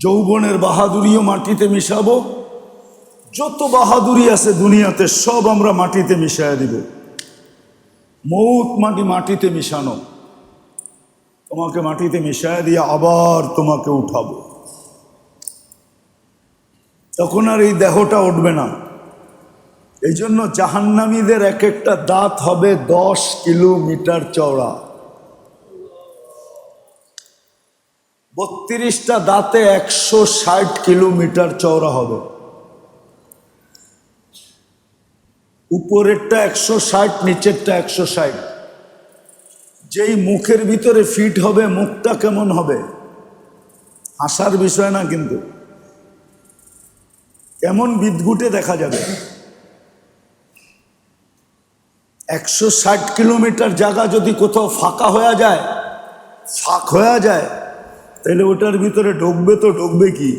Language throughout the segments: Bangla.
যৌবনের বাহাদুরিও মাটিতে মিশাবো, যত বাহাদুরি আছে দুনিয়াতে সব আমরা মাটিতে মিশাইয়া দিব। মৌত মাটিতে মিশানো, তোমাকে মাটিতে মিশাইয়া দিয়ে আবার তোমাকে উঠাবো, তখন আর এই দেহটা উঠবে না। এই জন্য জাহান্নামীদের এক একটা দাঁত হবে 10 কিলোমিটার চওড়া, 32টা দাঁতে 160 কিলোমিটার চওড়া হবে। উপরেরটা 160, নিচেরটা 160। যেই মুখের ভিতরে ফিট হবে, মুখটা কেমন হবে হাসার বিষয় না, কিন্তু কেমন বিদঘুটে দেখা যাবে। 160 কিলোমিটার জায়গা যদি কোথাও ফাঁকা হয়ে যায়, ফাঁক হয়ে যায়, তাহলে ওটার ভিতরে ঢুকবে তো ঢুকবে কি?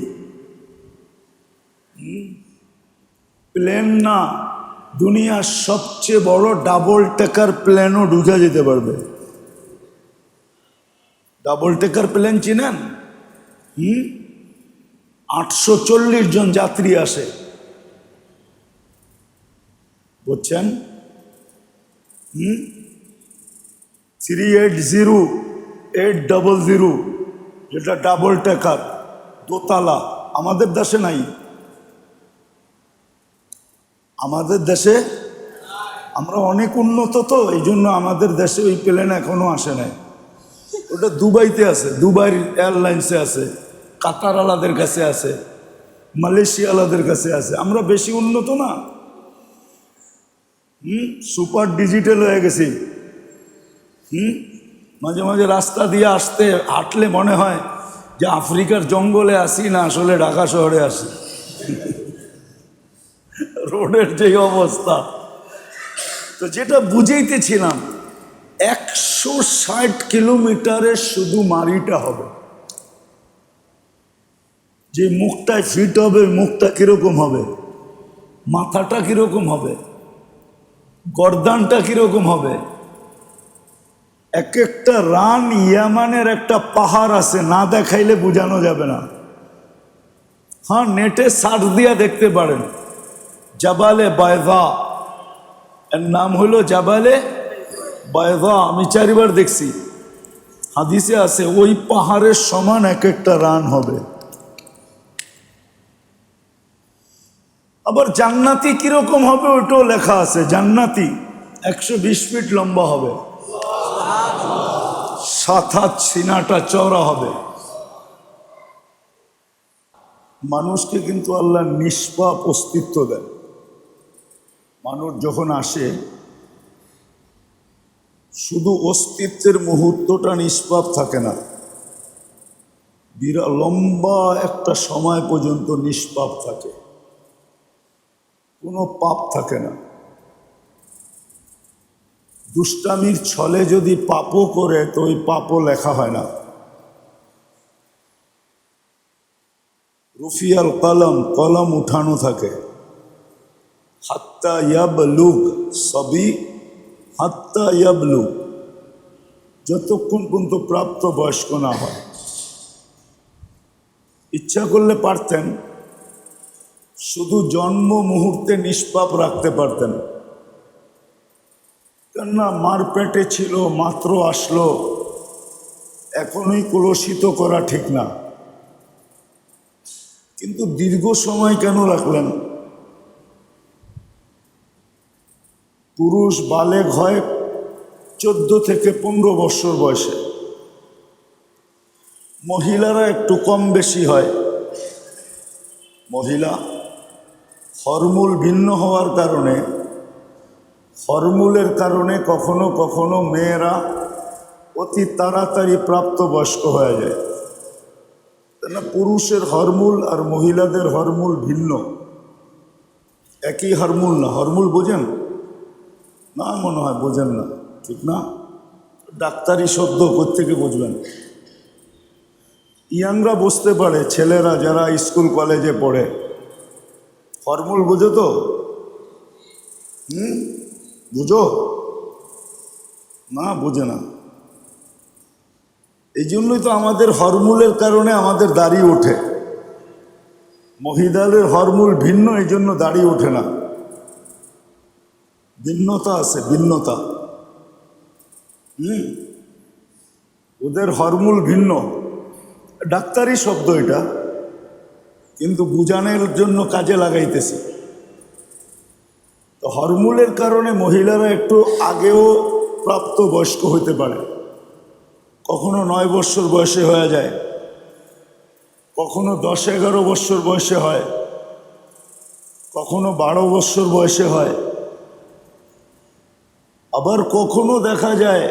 প্লেন না, দুনিয়ার সবচেয়ে বড় ডাবল টেকার প্লেনও ঢুকে যেতে পারবে। ডাবল টেকার প্লেন চিনেন? 840 জন যাত্রী আসে, বুঝছেন? 380800, যেটা ডাবল টেকার দোতলা, আমাদের দেশে নাই। আমাদের দেশে আমরা অনেক উন্নত, তো এই জন্য আমাদের দেশে ওই প্লেন এখনো আসে নাই। ওটা দুবাইতে আছে, দুবাই এয়ারলাইন্সে আছে, কাতার আলাদের কাছে আছে, মালয়েশিয়া আলাদের কাছে আছে। আমরা বেশি উন্নত না, সুপার ডিজিটাল হয়ে গেছি। মাঝে মাঝে রাস্তা দিয়ে হাঁটলে মনে হয় যে আফ্রিকার জঙ্গলে আসি না আসলে ঢাকা শহরে আসি। রোডের যে অবস্থা, তো যেটা বুঝাইতেছিলাম, 160 কিলোমিটারের শুধু মারিটা হবে। যে মুখটায় ফিট হবে, মুখটা কিরকম হবে, মাথাটা কিরকম হবে, গর্দানটা কিরকম হবে। এক একটা রান ইয়ামানের একটা পাহাড় আছে, না দেখাইলে বোঝানো যাবে না। হ্যাঁ, নেটে সার্চ দিয়া দেখতে পারেন, জাবালে বায়দা, এর নাম হলো জাবালে বায়দা। আমি 4 বার দেখছি, হাদিসে আছে ওই পাহাড়ের সমান এক একটা রান হবে। আবার জান্নাতি কিরকম হবে ওইটাও লেখা আছে। জান্নাতি 120 ফিট লম্বা হবে, 7 হাত সিনাটা চওড়া হবে। মানুষকে কিন্তু আল্লাহ নিষ্পাপ অস্তিত্ব দেন। মানুষ যখন আসে, শুধু অস্তিত্বের মুহূর্তটা নিষ্পাপ থাকে না, বিরাট লম্বা একটা সময় পর্যন্ত নিষ্পাপ থাকে, কোনো পাপ থাকে না। দুষ্টামির ছলে যদি পাপও করে, তো ওই পাপও লেখা হয় না। রুফিয়াল কলম, কলম উঠানো থাকে। হাত্তা ইয়াবলুগ, সবই হাত্তা ইয়াবলুগ, যতক্ষণ পর্যন্ত প্রাপ্ত বয়স্ক না হয়। ইচ্ছা করলে পারতেন শুধু জন্ম মুহূর্তে নিষ্পাপ রাখতে পারতেন, কেননা মার পেটে ছিল, মাত্র আসলো, এখনই কলুষিত করা ঠিক না। কিন্তু দীর্ঘ সময় কেন রাখলেন? পুরুষ বালেগ হয় 14 থেকে 15 বছর বয়সে, মহিলারা একটু কম বেশি হয়। মহিলা হরমোন ভিন্ন হওয়ার কারণে, হরমোনের কারণে কখনো কখনো মেয়েরা অতি তাড়াতাড়ি প্রাপ্তবয়স্ক হয়ে যায়। না, পুরুষের হরমোন আর মহিলাদের হরমোন ভিন্ন, একই হরমোন না। হরমোন বোঝেন না? মনে হয় বোঝেন না, ঠিক না? ডাক্তারি শব্দ কোত্থেকে বুঝবেন? ইয়াংরা বুঝতে পারে, ছেলেরা যারা স্কুল কলেজে পড়ে। হরমোন বুঝো তো? বুঝো না? বুঝে না। এই জন্যই তো আমাদের হরমোনের কারণে আমাদের দাড়ি ওঠে। মহিলাদের হরমোন ভিন্ন, এই জন্য দাড়ি ওঠে না। ভিন্নতা আছে, ভিন্নতা। ওদের হরমোন ভিন্ন। ডাক্তারি শব্দ এটা, কিন্তু বুঝানোর জন্য কাজে লাগাইতেছি। তো হরমোনের কারণে মহিলারা একটু আগেও প্রাপ্ত বয়স্ক হতে পারে। কখনো 9 বছর বয়সে হয়ে যায়, কখনো 10-11 বছর বয়সে হয়, কখনো 12 বছর বয়সে হয়। আবার কখনো দেখা যায়,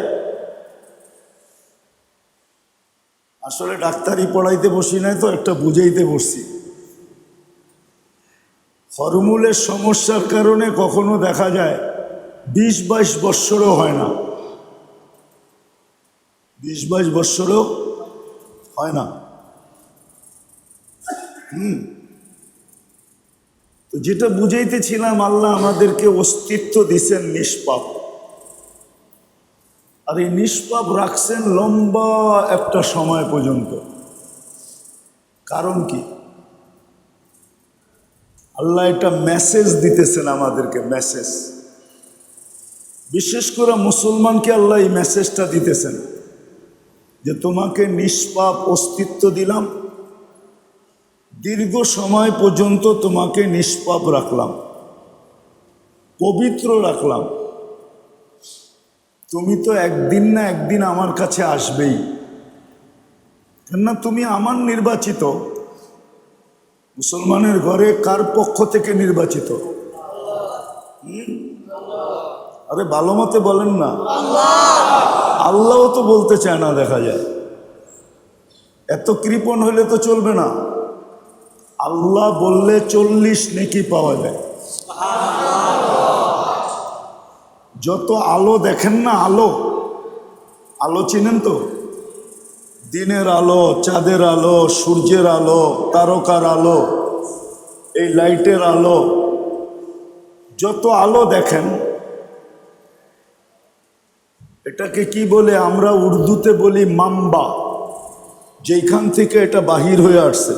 আসলে ডাক্তারি পড়াইতে বসি নাই তো, একটা বুঝাইতে বসছি। হরমোনের সমস্যার কারণে কখনো দেখা যায় 20-22 বৎসরও হয় না, 20-22 বৎসরও হয় না। তো যেটা বুঝাইতেছিলাম, আল্লাহ আমাদেরকে অস্তিত্ব দিছেন নিষ্পাপ, আর এই নিষ্পাপ রাখছেন লম্বা একটা সময় পর্যন্ত। কারণ কি? আল্লাহ এটা মেসেজ দিতেছেন আমাদেরকে, মেসেজ। বিশেষ করে মুসলমানকে আল্লাহ এই মেসেজটা দিতেছেন যে তোমাকে নিষ্পাপ অস্তিত্ব দিলাম, দীর্ঘ সময় পর্যন্ত তোমাকে নিষ্পাপ রাখলাম, পবিত্র রাখলাম। তুমি তো একদিন না একদিন আমার কাছে আসবেই, কেননা তুমি আমার নির্বাচিত। মুসলমানের ঘরে কার পক্ষ থেকে নির্বাচিত? আরে ভালো মতে বলেন না। আল্লাহও তো বলতে চায় না, দেখা যায়। এত কৃপণ হলে তো চলবে না। আল্লাহ বললে 40 নেকি পাওয়া যায়। যত আলো দেখেন না, আলো, আলো চিনেন তো? দিনের আলো, চাঁদের আলো, সূর্যের আলো, তারকার আলো, এই লাইটের আলো, যত আলো দেখেন, এটাকে কি বলে? আমরা উর্দুতে বলি মাম্বা, যেখান থেকে এটা বাহির হয়ে আসছে।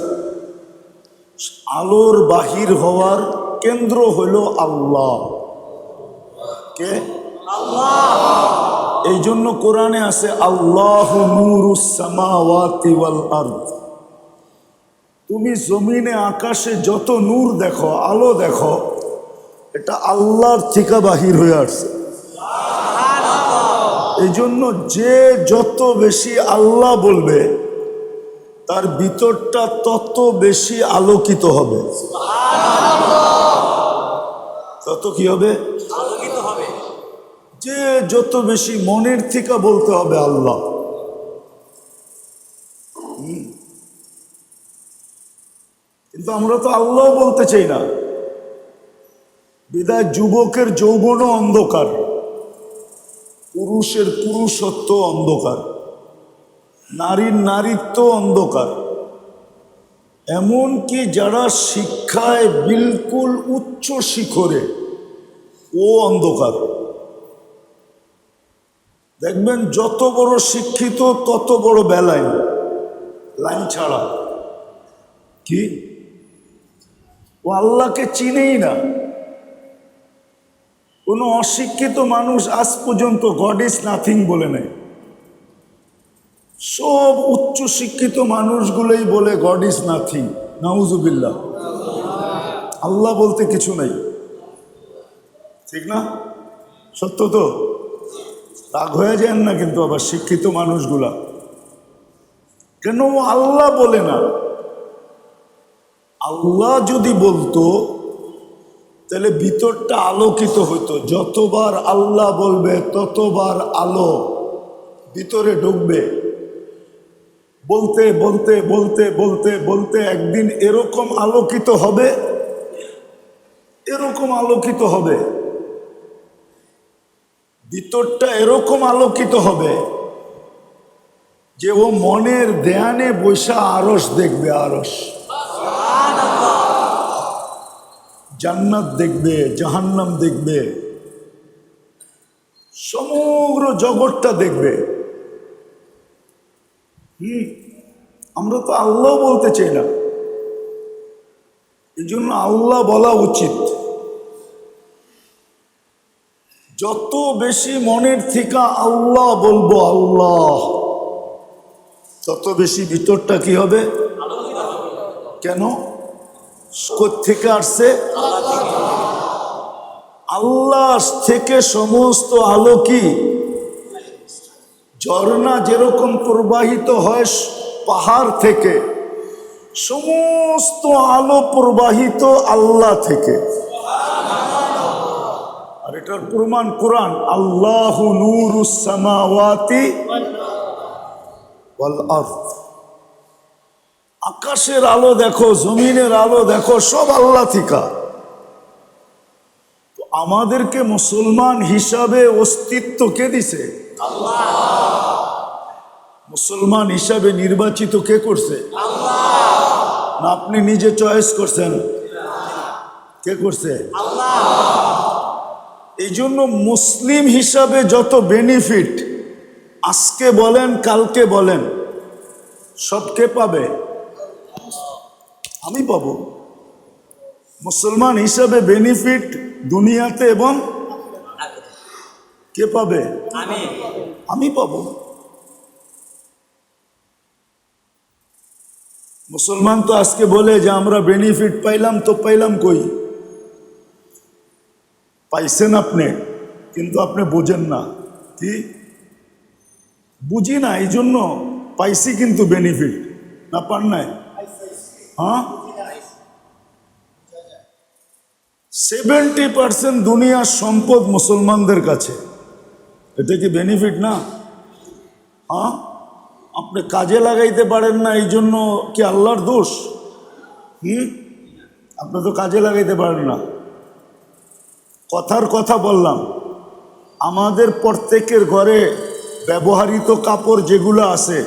আলোর বাহির হওয়ার কেন্দ্র হলো আল্লাহ। কে? আল্লাহ। এই জন্য কোরআনে আছে আল্লাহু নূরুস সামাওয়াতি ওয়াল আরদ। তুমি জমিনে আকাশে যত নূর দেখো, আলো দেখো, এটা আল্লাহর থেকে বাহির হয়ে আসছে। এই জন্য যে যত বেশি আল্লাহ বলবে, তার ভিতরটা তত বেশি আলোকিত হবে। তত কি হবে? আলোকিত হবে। যে যত বেশি মনের থেকে বলতে হবে আল্লাহ। কিন্তু আমরা তো আল্লাহ বলতে চাই না, বিদায় যুবকের যৌবনও অন্ধকার, পুরুষের পুরুষত্ব অন্ধকার, নারীর নারীত্ব অন্ধকার। এমনকি যারা শিক্ষায় বিলকুল উচ্চ শিখরে, ও অন্ধকার। দেখবেন যত বড় শিক্ষিত তত বড় বেলাইন, লাইন ছাড়া। কি? ও আল্লাহকে চিনেই না। কোনো অশিক্ষিত মানুষ আজ পর্যন্ত গড ইজ নাথিং বলে নেই। সব উচ্চ শিক্ষিত মানুষগুলোই বলে গড ইজ নাথিং। নাউজুবিল্লাহ। আল্লাহ বলতে কিছু নাই, ঠিক না? সত্য তো? রাগ হয়ে যান না কিন্তু আবার শিক্ষিত মানুষগুলা। কেন আল্লাহ বলে না? আল্লাহ যদি বলতো তাহলে ভিতরটা আলোকিত হইতো। যতবার আল্লাহ বলবে ততবার আলো ভিতরে ঢুকবে। বলতে বলতে বলতে বলতে বলতে একদিন এরকম আলোকিত হবে, এরকম আলোকিত হবে, ভিতরটা এরকম আলোকিত হবে যে ও মনের ধ্যানে বৈশা আরশ দেখবে। আরশ, জান্নাত দেখবে, জাহান্নাম দেখবে, সমগ্র জগৎটা দেখবে। আমরা তো আল্লাহ বলতে চাই না। এই জন্য আল্লাহ বলা উচিত। যত বেশি মনের থেকে আল্লাহ বলবো আল্লাহ, তত বেশি ভিতরটা কি হবে? কেন? কোত্থেকে আসছে? আল্লাহ থেকে সমস্ত আলো কি? ঝর্ণা যেরকম প্রবাহিত হয় পাহাড় থেকে, সমস্ত আলো প্রবাহিত আল্লাহ থেকে। আর এটার প্রমাণ কোরআন, আল্লাহু নূরুস সামাওয়াতি ওয়াল আরদ। আকাশের আলো দেখো, জমিনের আলো দেখো, সব আল্লাহ থেকে। তো আমাদেরকে মুসলমান হিসাবে অস্তিত্ব কে দিছে? আল্লাহ। মুসলমান হিসাবে নির্বাচিত কে করছে? আল্লাহ। না আপনি নিজে চয়েস করছেন? কে করছে? আল্লাহ। এই জন্য মুসলিম হিসাবে যত বেনিফিট আজকে বলেন কালকে বলেন, সব কে পাবে? আমি পাবো। মুসলমান হিসাবে বেনিফিট দুনিয়াতে এবং কে পাবে? আমি পাবো। মুসলমান তো আজকে বলে যে আমরা বেনিফিট পাইলাম, তো পাইলাম কই? পাইছেন আপনি, কিন্তু আপনি বোঝেন না। কি বুঝি না, এই জন্য পাইছি কিন্তু বেনিফিট না পান নাই। হ্যাঁ, 70% দুনিয়ার সম্পদ মুসলমানদের কাছে। এটা কি বেনিফিট না? হ্যাঁ, আপনি কাজে লাগাইতে পারেন না, এই জন্য কি আল্লাহর দোষ? আপনি তো কাজে লাগাইতে পারেন না। কথার কথা বললাম, আমাদের প্রত্যেকের ঘরে ব্যবহৃত কাপড় যেগুলো আছে,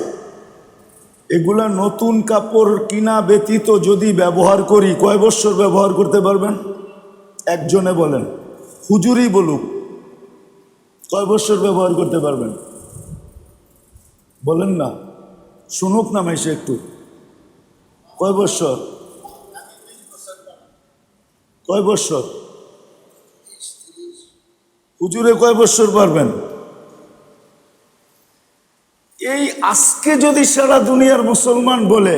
এগুলা নতুন কাপড় কিনা ব্যতীত যদি ব্যবহার করি, কয় বছর ব্যবহার করতে পারবেন? একজনে বলেন, হুজুরই বলুক, কয় বছর ব্যবহার করতে পারবেন? বলেন না, শুনুক না মাইসে একটু। কয় বছর? কয় বছর? হুজুরে কয় বছর পারবেন? এই আজকে যদি সারা দুনিয়ার মুসলমান বলে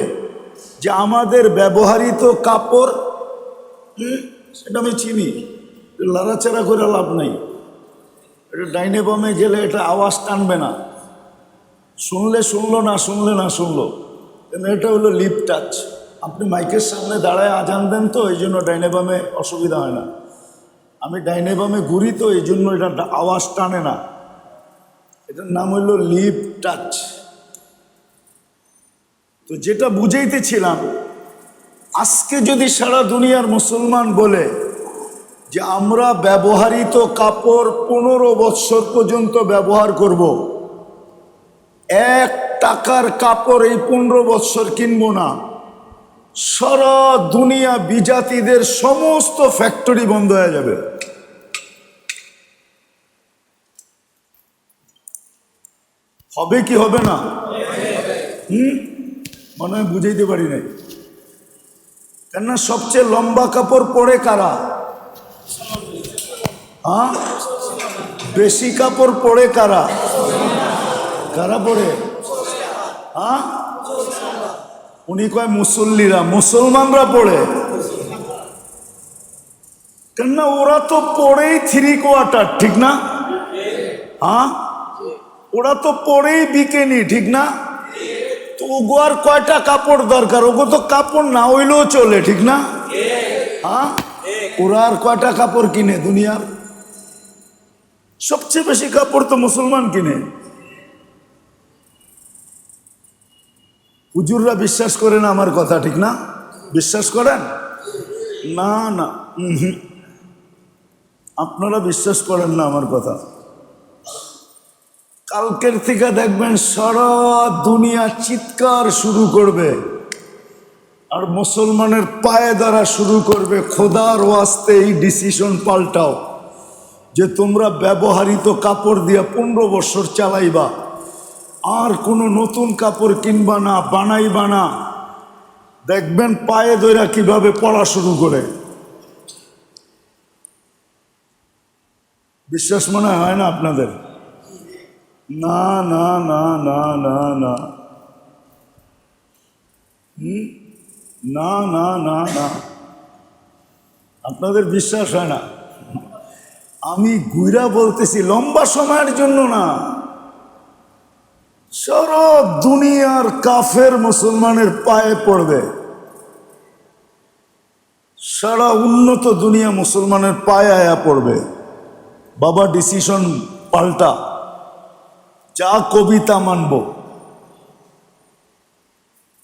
যে আমাদের ব্যবহৃত কাপড়, সেটা আমি চিনি, লড়াচাড়া করে লাভ নাই। এটা ডাইনে বামে গেলে এটা আওয়াজ টানবে না, শুনলে শুনলো, না শুনলে না শুনলো। এটা হলো লিপ টাচ। আপনি মাইকের সামনে দাঁড়ায় আজান দেন তো, এই জন্য ডাইনে বামে অসুবিধা হয় না। আমি ডাইনে বামে ঘুরি তো, এই জন্য এটা আওয়াজ টানে না। এটার নাম হইল লিপ টাচ। তো যেটা বুঝাইতেছিলাম, আজকে যদি সারা দুনিয়ার মুসলমান বলে যে আমরা ব্যবহৃত কাপড় 15 বছর পর্যন্ত ব্যবহার করব, 1 টাকার কাপড় এই 15 বছর কিনবো না, সারা দুনিয়া বিজাতিদের সমস্ত ফ্যাক্টরি বন্ধ হয়ে যাবে। হবে কি হবে না? মনে হয় বুঝাইতে পারি নাই। কেননা সবচেয়ে লম্বা কাপড় পরে কারা? হ্যাঁ, বেশি কাপড় পরে কারা? কারা পরে? হ্যাঁ, উনি কয় মুসল্লিরা, মুসলমানরা পড়ে। কেননা ওরা তো পড়েই 3/4, ঠিক না? হ্যাঁ, ওরা তো পড়েই বিকেনি, ঠিক না? তো ওগো আর কয়টা কাপড় দরকার? ওগো তো কাপড় না হইলেও চলে, ঠিক না? হ্যাঁ, ওরা আর কয়টা কাপড় কিনে? দুনিয়ার সবচেয়ে বেশি কাপড় তো মুসলমান কিনে। হুজুররা বিশ্বাস করে না আমার কথা, ঠিক না? বিশ্বাস করেন না? না, আপনারা বিশ্বাস করেন না আমার কথা। কালকের থেকে দেখবেন সারা দুনিয়া চিৎকার শুরু করবে, আর মুসলমানের পায়ে ধরা শুরু করবে, খোদার ওয়াস্তে এই ডিসিশন পাল্টাও যে তোমরা ব্যবহৃত কাপড় দিয়া 15 বছর চালাইবা, আর কোনো নতুন কাপড় কিনবা না, বানাইবা না। দেখবেন পায়ে ধরে কিভাবে পড়া শুরু করে। বিশ্বাস মনে হয় না আপনাদের? না না না না না না না না না না, আপনাদের বিশ্বাস হয় না। আমি গুইরা বলতেছি, লম্বা সময়ের জন্য না, সারা দুনিয়ার কাফের মুসলমানের পায়ে পড়বে, সারা উন্নত দুনিয়া মুসলমানের পায়ে আয়া পড়বে। বাবা ডিসিশন পাল্টা, যা কবিতা মানব,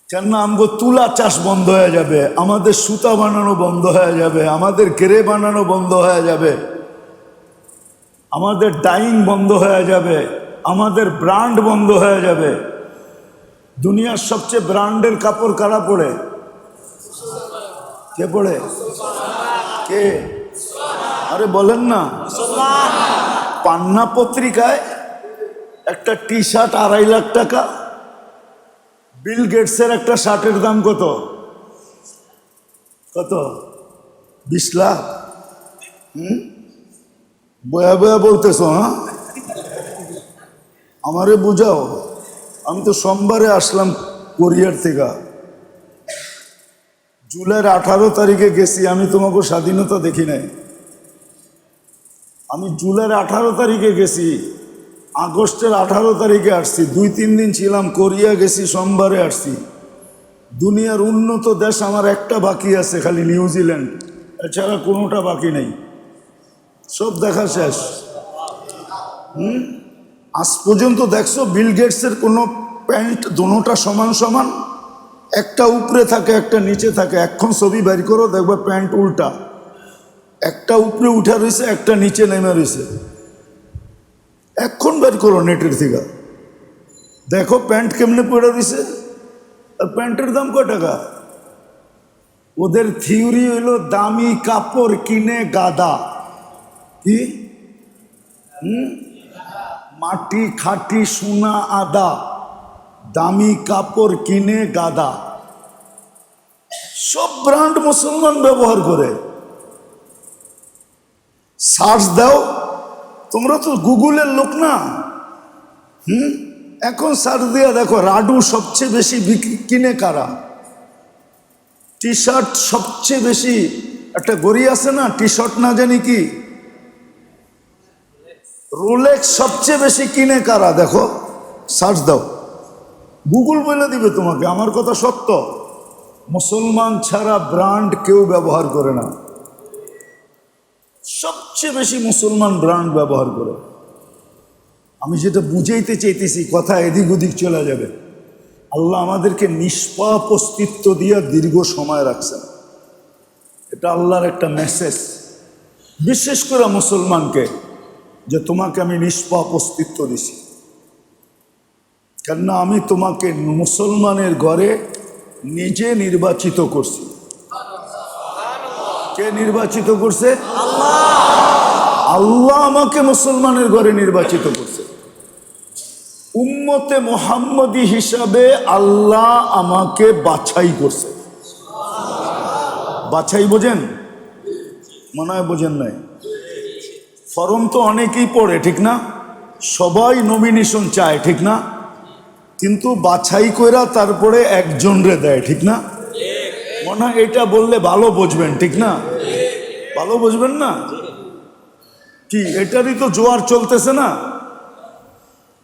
কেন আমগো তুলা চাষ বন্ধ হয়ে যাবে, আমাদের সুতা বানানো বন্ধ হয়ে যাবে, আমাদের গেরে বানানো বন্ধ হয়ে যাবে, আমাদের ডাইং বন্ধ হয়ে যাবে, আমাদের ব্র্যান্ড বন্ধ হয়ে যাবে। দুনিয়ার সবচেয়ে ব্র্যান্ডের কাপড় কারা পরে? কে পরে? কে? আরে বলেন না। পান্না পত্রিকায় একটা টি শার্ট 2.5 লাখ টাকা। বিল গেটসের একটা শার্টের দাম কত? কত? 20 লাখ। বয়া বয়া বলতেছো? হ্যাঁ, আমারে বুঝাও। আমি তো সোমবারে আসলাম কোরিয়ার থেকে, জুলাইয়ের 18 তারিখে গেছি। আমি তোমাকে স্বাধীনতা দেখি নাই। আমি জুলাইয়ের 18 তারিখে গেছি, আগস্টের 18 তারিখে আসছি, 2-3 দিন ছিলাম। কোরিয়া গেছি, সোমবারে আসছি। দুনিয়ার উন্নত দেশ আমার একটা বাকি আছে, খালি নিউজিল্যান্ড, এছাড়া কোনোটা বাকি নেই, সব দেখা শেষ। আজ পর্যন্ত দেখছো বিল গেটসের কোনো প্যান্ট দুটোটা সমান সমান? একটা উপরে থাকে, একটা নিচে থাকে। এখন ছবি বের করো, দেখবে প্যান্ট উল্টা, একটা উপরে উঠে রয়েছে, একটা নিচে নেমে রয়েছে। এখন বের করো নেটের থেকে, দেখো প্যান্ট কেমনে পড়ে রয়েছে, আর প্যান্টের দাম কয় টাকা। ওদের থিওরি হইলো দামি কাপড় কিনে গাদা। কি? মাটি খাটি সোনা আদা, দামি কাপড় কিনে গাদা। সব ব্র্যান্ড মুসলমান ব্যবহার করে। সার্চ দাও, তোমরা তো গুগলের লোক না। এখন সার্চ দিয়া দেখো, রাডু সবচেয়ে বেশি বিক্রি কিনে কারা? টি শার্ট সবচেয়ে বেশি, একটা গড়ি আছে না টি শার্ট না জানি কি, রোলেক্স সবচেয়ে বেশি কিনে কারা? দেখো, সার্চ দাও, গুগল বলে দিবে তোমাকে। আমার কথা সত্য। মুসলমান ছাড়া ব্র্যান্ড কেউ ব্যবহার করে না। সবচেয়ে বেশি মুসলমান ব্র্যান্ড ব্যবহার করে। আমি যেটা বুঝাইতে চাইতেছি, কথা এদিক ওদিক চলে যাবে। আল্লাহ আমাদেরকে নিষ্পাপ অস্তিত্ব দিয়ে দীর্ঘ সময় রাখছেন। এটা আল্লাহর একটা মেসেজ, বিশেষ করে মুসলমানকে, যে তোমাকে আমি নিষ্পাপ অস্তিত্ব দিছি। কেননা আমি তোমাকে মুসলমানের ঘরে নিজে নির্বাচিত করছি। কে নির্বাচিত করছে? আল্লাহ আমাকে মুসলমানের ঘরে নির্বাচিত করছে। উম্মতে মুহাম্মদী হিসাবে আল্লাহ আমাকে বাছাই করছে। বাছাই বোঝেন? মনে হয় বোঝেন নাই। ফরম তো অনেকেই পড়ে, ঠিক না? সবাই নমিনেশন চায়, ঠিক না? কিন্তু বাছাই কইরা তারপরে একজনরে দেয়, ঠিক না? মনে হয় এটা বললে ভালো বুঝবেন, ঠিক না? ভালো বুঝবেন না কি? এটারই তো জোয়ার চলতেছে না।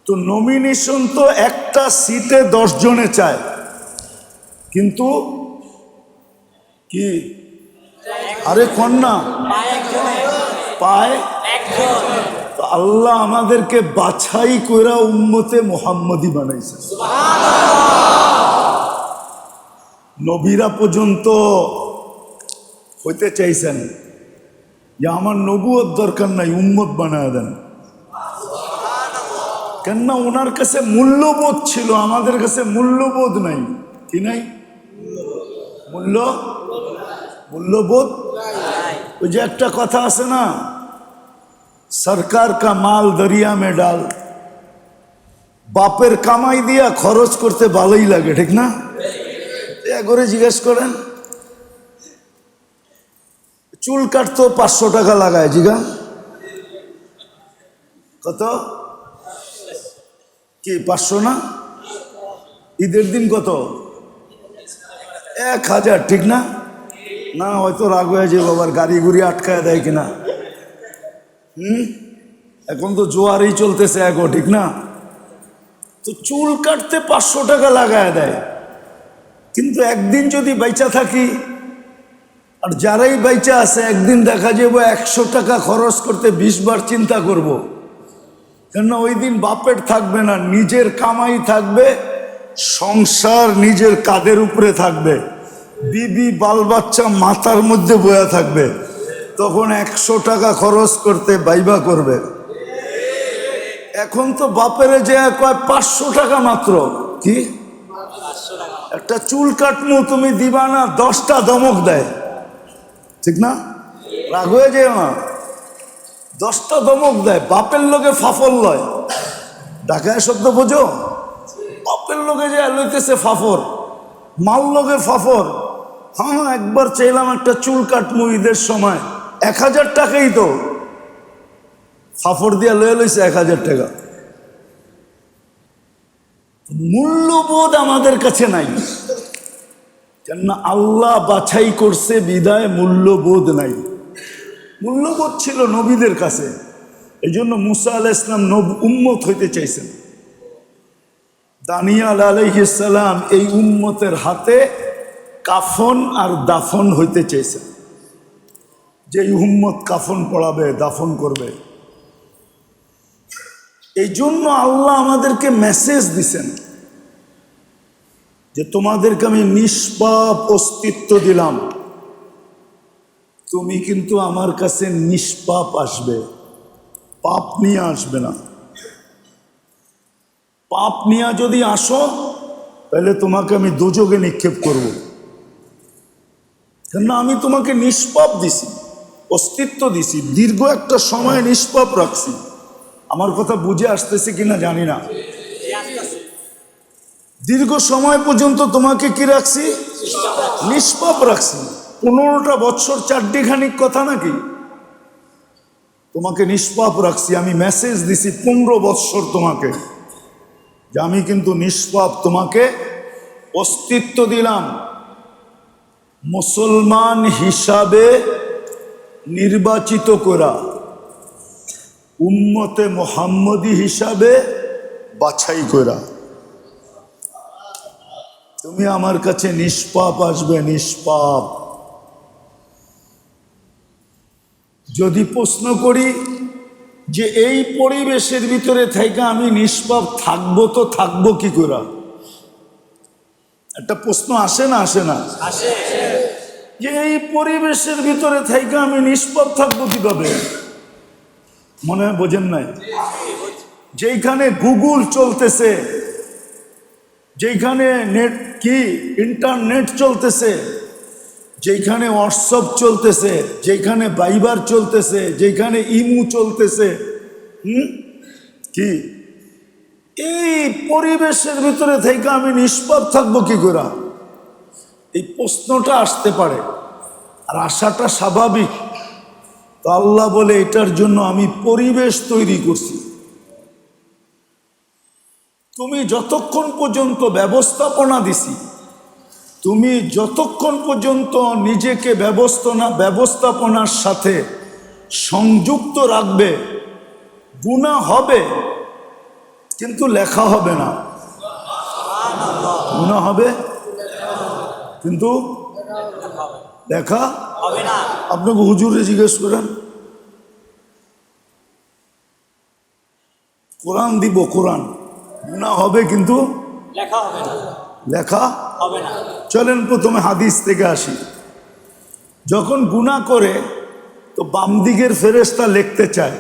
তো নমিনেশন তো একটা সিটে 10 জনে চায়, কিন্তু কি, আরে কন্যা পায়। আল্লাহ আমাদেরকে বাছাই কইরা উম্মতে মুহাম্মদী বানাইছে। নবীরা পর্যন্ত হইতে চাইছেন যে আমার নবুয়ত দরকার নাই, উম্মত বানায় দেন। কেননা ওনার কাছে মূল্যবোধ ছিল, আমাদের কাছে মূল্যবোধ নাই। কি নাই? মূল্যবোধ। ওই যে একটা কথা আছে না, সরকার কা মাল দরিয়া মে ডাল। বাপের কামাই দিয়া খরচ করতে ভালোই লাগে, ঠিক না? করে জিজ্ঞেস করেন, চুল কাটতো 500 টাকা লাগায়, জিগা কত কি 500 না? ঈদের দিন কত? 1000, ঠিক না? না হয়তো রাগ হয়ে যে বাবার গাড়ি গুড়ি আটকায় দেয় কিনা। এখন তো জোয়ারই চলতেছে এগো, ঠিক না? তো চুল কাটতে 500 টাকা লাগায় দেয়, কিন্তু একদিন যদি বাইচা থাকি, আর যারাই বাইচা আছে একদিন দেখা যাবো 100 টাকা খরচ করতে 20 বার চিন্তা করব। কেননা ওই দিন বাপের থাকবে না, নিজের কামাই থাকবে, সংসার নিজের কাঁধের উপরে থাকবে, বিবি বাল বাচ্চা মাথার মধ্যে বয়া থাকবে, তখন 100 টাকা খরচ করতে বাইবা করবে। এখন তো বাপেরে যে কয় 500 টাকা মাত্র, কি একটা চুল কাটমু তুমি দিবা না, 10টা ধমক দেয়, ঠিক না? রাগ হয়ে যায় না, 10টা ধমক দেয়। বাপের লোকে ফাফল লয়, ঢাকায় শব্দ বোঝো? বাপের লোকে যে লইতেছে ফাফর, মাল লোকে ফাফর। হ্যাঁ, একবার চাইলাম একটা চুল কাটমু ঈদের সময়, 1000 টাকাই তো ফাফর দিয়া লয়ে লইছে 1000 টাকা। মূল্যবোধ আমাদের কাছে নাই, কেননা আল্লাহ বাছাই করছে বিদায় মূল্যবোধ নাই। মূল্যবোধ ছিল নবীদের কাছে, এই জন্য মুসা আলাইহিস সালাম উম্মত হইতে চাইছেন। দানিয়াল আলাইহিস সালাম এই উম্মতের হাতে কাফন আর দাফন হইতে চাইছেন, যে উম্মত কাফন পড়াবে, দাফন করবে। এই জন্য আল্লাহ আমাদেরকে মেসেজ দিছেন যে তোমাদেরকে আমি নিষ্পাপ অস্তিত্ব দিলাম, তুমি কিন্তু আমার কাছে নিষ্পাপ আসবে, পাপ নিয়ে আসবে না। পাপ নিয়ে যদি আসো তাহলে তোমাকে আমি দোজখে নিক্ষেপ করব, কেননা আমি তোমাকে নিষ্পাপ দিছি, অস্তিত্ব দিছি, দীর্ঘ একটা সময় নিষ্পাপ রাখছি। আমার কথা বুঝে আসতেছে কিনা জানি না। দীর্ঘ সময় পর্যন্ত তোমাকে কি রাখছি? নিষ্পাপ রাখছি। 15টা বছর চারটিখানিক কথা নাকি? তোমাকে নিষ্পাপ রাখছি, আমি মেসেজ দিছি 15 বছর তোমাকে, যে আমি কিন্তু নিষ্পাপ, তোমাকে অস্তিত্ব দিলাম, মুসলমান হিসাবে নির্বাচিত করা, উম্মতে মুহাম্মদী হিসাবে বাছাই করা। তুমি আমার কাছে নিষ্পাপ আসবে, নিষ্পাপ। যদি প্রশ্ন করি যে এই পরিবেশের ভিতরে থেকে আমি নিষ্পাপ থাকবো, তো থাকবো কি করে? একটা প্রশ্ন আসে না, আসে না? যে এই পরিবেশের ভিতরে থেকে আমি নিষ্পাপ থাকবো কিভাবে? মনে হয় বোঝেন নাই? যেখানে গুগল চলতেছে, যেখানে নেট কি ইন্টারনেট চলতেছে, যেখানে হোয়াটসঅ্যাপ চলতেছে, যেখানে ভাইবার চলতেছে, যেখানে ইমু চলতেছে, কি এই পরিবেশের ভিতরে থেকে আমি নিষ্পাপ থাকবো কি করে? এই প্রশ্নটা আসতে পারে, আর আসাটা স্বাভাবিক। তো আল্লাহ বলে এটার জন্য আমি পরিবেশ তৈরি করছি। তুমি যতক্ষণ পর্যন্ত ব্যবস্থাপনা দিছি, তুমি যতক্ষণ পর্যন্ত নিজেকে ব্যবস্থাপনার সাথে সংযুক্ত রাখবে, গুনাহ হবে কিন্তু লেখা হবে না। গুনাহ হবে কিন্তু লেখা হবে না। আপনাকে হুজুরে জিজ্ঞেস করেন, কোরআন দিব, কোরআন গুনাহ হবে কিন্তু লেখা হবে না, লেখা হবে না। চলেন প্রথমে হাদিস থেকে আসি। যখন গুনাহ করে তো বাম দিকের ফেরেশতা লিখতে চায়,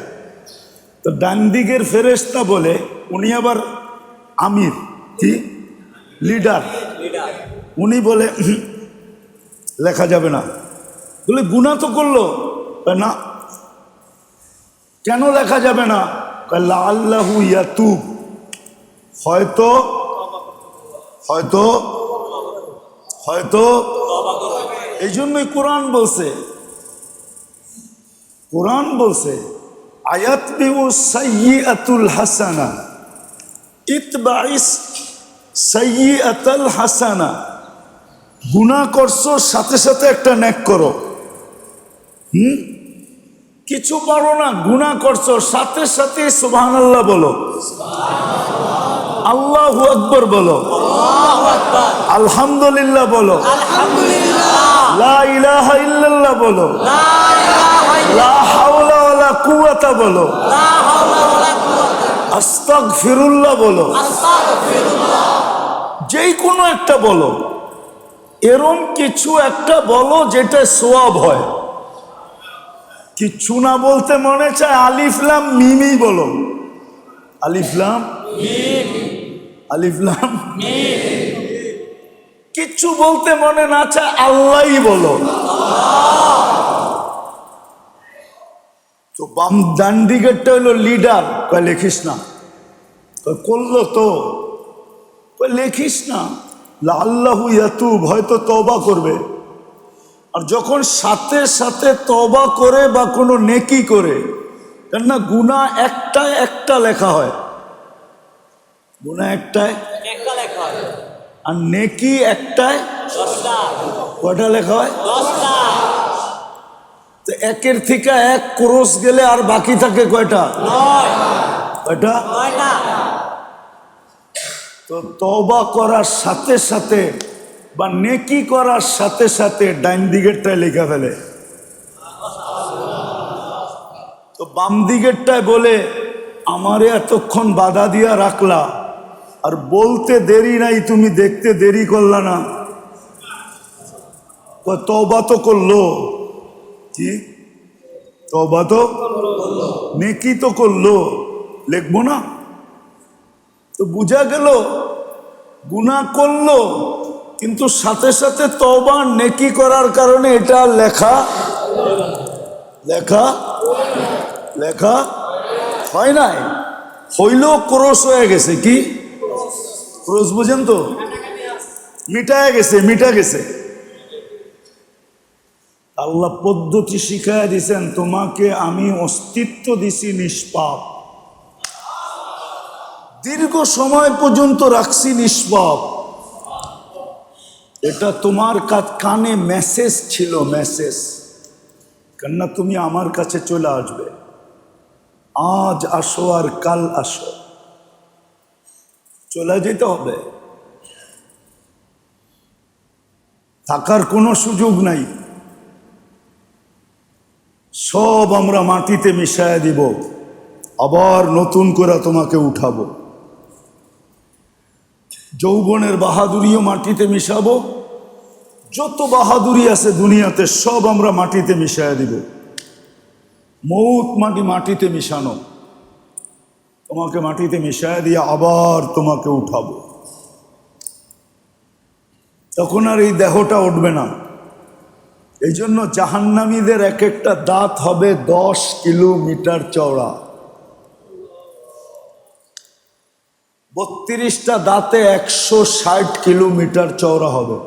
তো ডান দিকের ফেরেশতা বলে, উনি আবার আমির, কি লিডার, উনি বলে লেখা যাবে না। বলে গুনাহ তো করলো না, কেন লেখা যাবে না? লাআল্লাহু ইয়াতুব, হয়তো হয়তো হয়তো এই জন্যই কোরআন বলছে আয়াতবিউ সাইয়্যাতুল হাসানা ইতবাইস সাইয়্যাতাল হাসানা। গুনাহ করছো, সাথে সাথে একটা নেক করো। কিছু পারো না, গুনাহ করছো, সাথে সাথে সুবহানাল্লাহ বলো, আল্লাহু আকবার বলো, আলহামদুলিল্লাহ বলো, লা ইলাহা ইল্লাল্লাহ বলো, লা হাওলা ওয়ালা কুওয়াতা বলো, আস্তাগফিরুল্লাহ বলো, যেই কোনো একটা বলো। এরম কিছু একটা বলো যেটা সওয়াব হয়। কিচ্ছু না বলতে মনে চায় আলিফ লাম মিমই বলো, আলিফ লাম মিম। কিচ্ছু বলতে মনে না চায় আল্লাহই বলো। তো বাম ডান দিকেরটা হলো লিডার, কয় লেখিস না, করলো তো লেখিস না, লাআল্লাহু ইয়াতুব, হয়তো তওবা করবে। আর যখন সাথে সাথে তওবা করে বা কোনো নেকি করে, কেননা গুনাহ একটা লেখা হয়, গুনাহ একটাই, আর নেকি একটাই কয়টা লেখা হয়? তো একের থেকে এক ক্রস গেলে আর বাকি থাকে কয়টা? কয়টা? তো তওবা করার সাথে সাথে বা নেকি করার সাথে সাথে ডাইন দিকেরটায় লেখা ফেলে। তো বাম দিকেরটায় বলে আমারে এতক্ষণ বাধা দিয়া রাখলা, আর বলতে দেরি নাই, তুমি দেখতে দেরি করলা না, তওবা তো করলো, কি তওবা তো নেকি তো করলো, লিখবো না? তো বুঝা গেল গুনাহ করলো, কিন্তু সাথে সাথে তওবা নেকি করার কারণে এটা লেখা হয় নাই, হইলেও ক্রস হয়ে গেছে। কি ক্রস বুঝেন তো? মিটা গেছে। আল্লাহ পদ্ধতি শিখায় দিছেন, তোমাকে আমি অস্তিত্ব দিছি নিষ্পাপ, দীর্ঘ সময় পর্যন্ত রাখছি নিষ্পাপ। এটা তোমার কানে মেসেজ ছিল, মেসেজ, কেননা তুমি আমার কাছে চলে আসবে, আজ আসো আর কাল আসো, চলে যেতে হবে, থাকার কোনো সুযোগ নাই। সব আমরা মাটিতে মিশায় দিব, আবার নতুন করে তোমাকে উঠাবো। যৌবনের বাহাদুরিও মাটিতে মিশাবো, যত বাহাদুরি আছে দুনিয়াতে সব আমরা মাটিতে মিশায় দিব। মৌত মাটিতে মিশানো, তোমাকে মাটিতে মিশায় দিয়ে আবার তোমাকে উঠাবো। তখন আর এই দেহটা উঠবে না। এই জন্য জাহান্নামীদের এক একটা দাঁত হবে 10 কিলোমিটার চওড়া, 32টা দাঁতে 160 কিলোমিটার চওড়া হবে।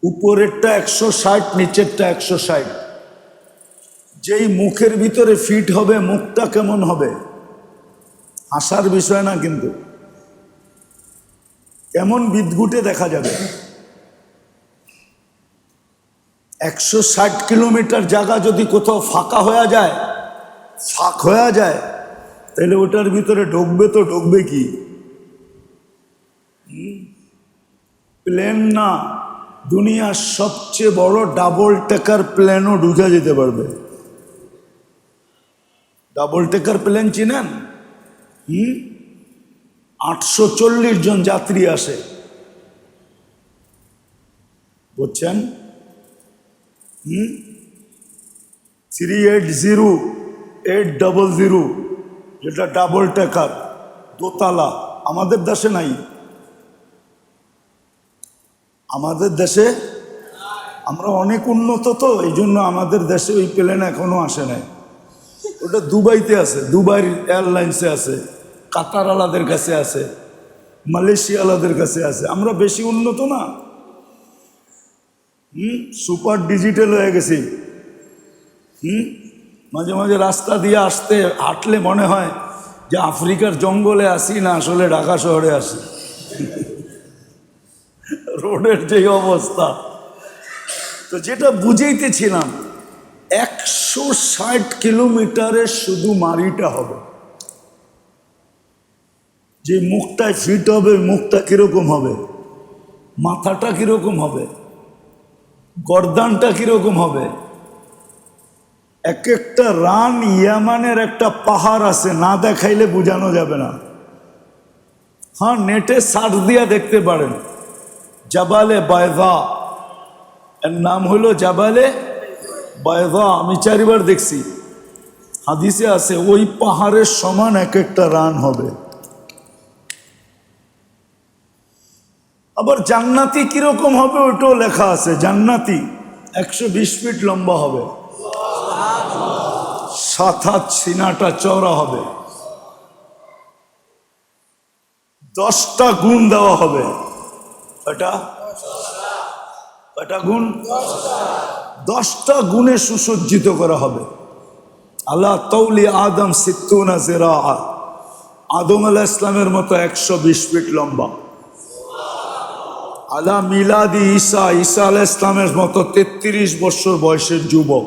উপরেরটা 160, নিচেরটা 160। যেই মুখের ভিতরে ফিট হবে, মুখটা কেমন হবে? হাসার বিষয় না, কিন্তু কেমন বিদঘুটে দেখা যাবে। 160 কিলোমিটার জায়গা যদি কোথাও ফাঁক হয়ে যায়, তাহলে ওটার ভিতরে ঢুকবে কি? প্লেন না, দুনিয়ার সবচেয়ে বড় ডাবল টেকার প্লেনও ঢুকে যেতে পারবে। ডাবল টেকার প্লেন চিনেন? 840 জন যাত্রী আসে, বুঝছেন? 380800, যেটা ডাবল টেকার দোতলা, আমাদের দেশে নাই। আমাদের দেশে আমরা অনেক উন্নত, তো এই জন্য আমাদের দেশে ওই প্লেন এখনো আসে নাই। ওটা দুবাইতে আছে, দুবাই এয়ারলাইন্সে আছে, কাতার আলাদের কাছে আছে, মালয়েশিয়ালাদের কাছে আছে। আমরা বেশি উন্নত না, সুপার ডিজিটাল হয়ে গেছি। মাঝে মাঝে রাস্তা দিয়ে হাঁটলে মনে হয় যে আফ্রিকার জঙ্গলে আসি না আসলে ঢাকা শহরে আসি। রোডের যে অবস্থা, তো যেটা বুঝাইতেছিলাম 160 কিলোমিটারের শুধু মারিটা হবে। যে মুখটায় ফিট হবে, মুখটা কিরকম হবে, মাথাটা কিরকম হবে, গর্দানটা কিরকম হবে। এক একটা রান ইয়ামানের একটা পাহাড় আছে, না দেখাইলে বোঝানো যাবে না। হ্যাঁ, নেটে সার্চ দিয়া দেখতে পারেন, জাবালে বায়দা, এর নাম হলো জাবালে বায়দা। আমি 4 বার দেখছি, হাদিসে আছে ওই পাহাড়ের সমান এক একটা রান হবে। আবার জান্নাতি কিরকম হবে ওইটাও লেখা আছে। জান্নাতি 120 ফিট লম্বা হবে, 7 হাত সিনাটা চওড়া হবে, 10টা গুণ দেওয়া হবে। কয়টা গুণ? 10টা গুণে সুসজ্জিত করা হবে। আল্লাহ তৌলি আদম 60 জিরা, আদম আলাইহিস ইসলামের মতো 120 ফিট লম্বা। আলা মিলাদি ঈসা, ঈসা আলাইহিস ইসলামের মতো 33 বছর বয়সের যুবক।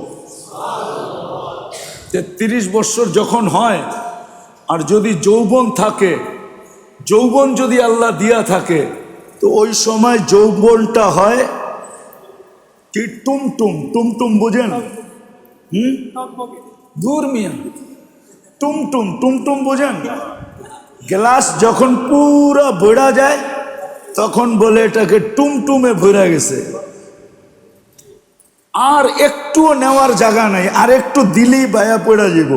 33 বছর যখন হয়, আর যদি যৌবন থাকে, যৌবন যদি আল্লাহ দিয়া থাকে, তো ওই সময় যৌবনটা হয় কি টুমটুম। টুমটুম বোঝেন? দূর মিয়া, টুমটুম। টুমটুম বোঝেন? গ্লাস যখন পুরা ভরা যায় তখন বলে এটাকে টুমটুমে ভরা গেছে, আর একটুও নেওয়ার জায়গা নাই, আর একটু দিলেই বায়া পড়া যাব।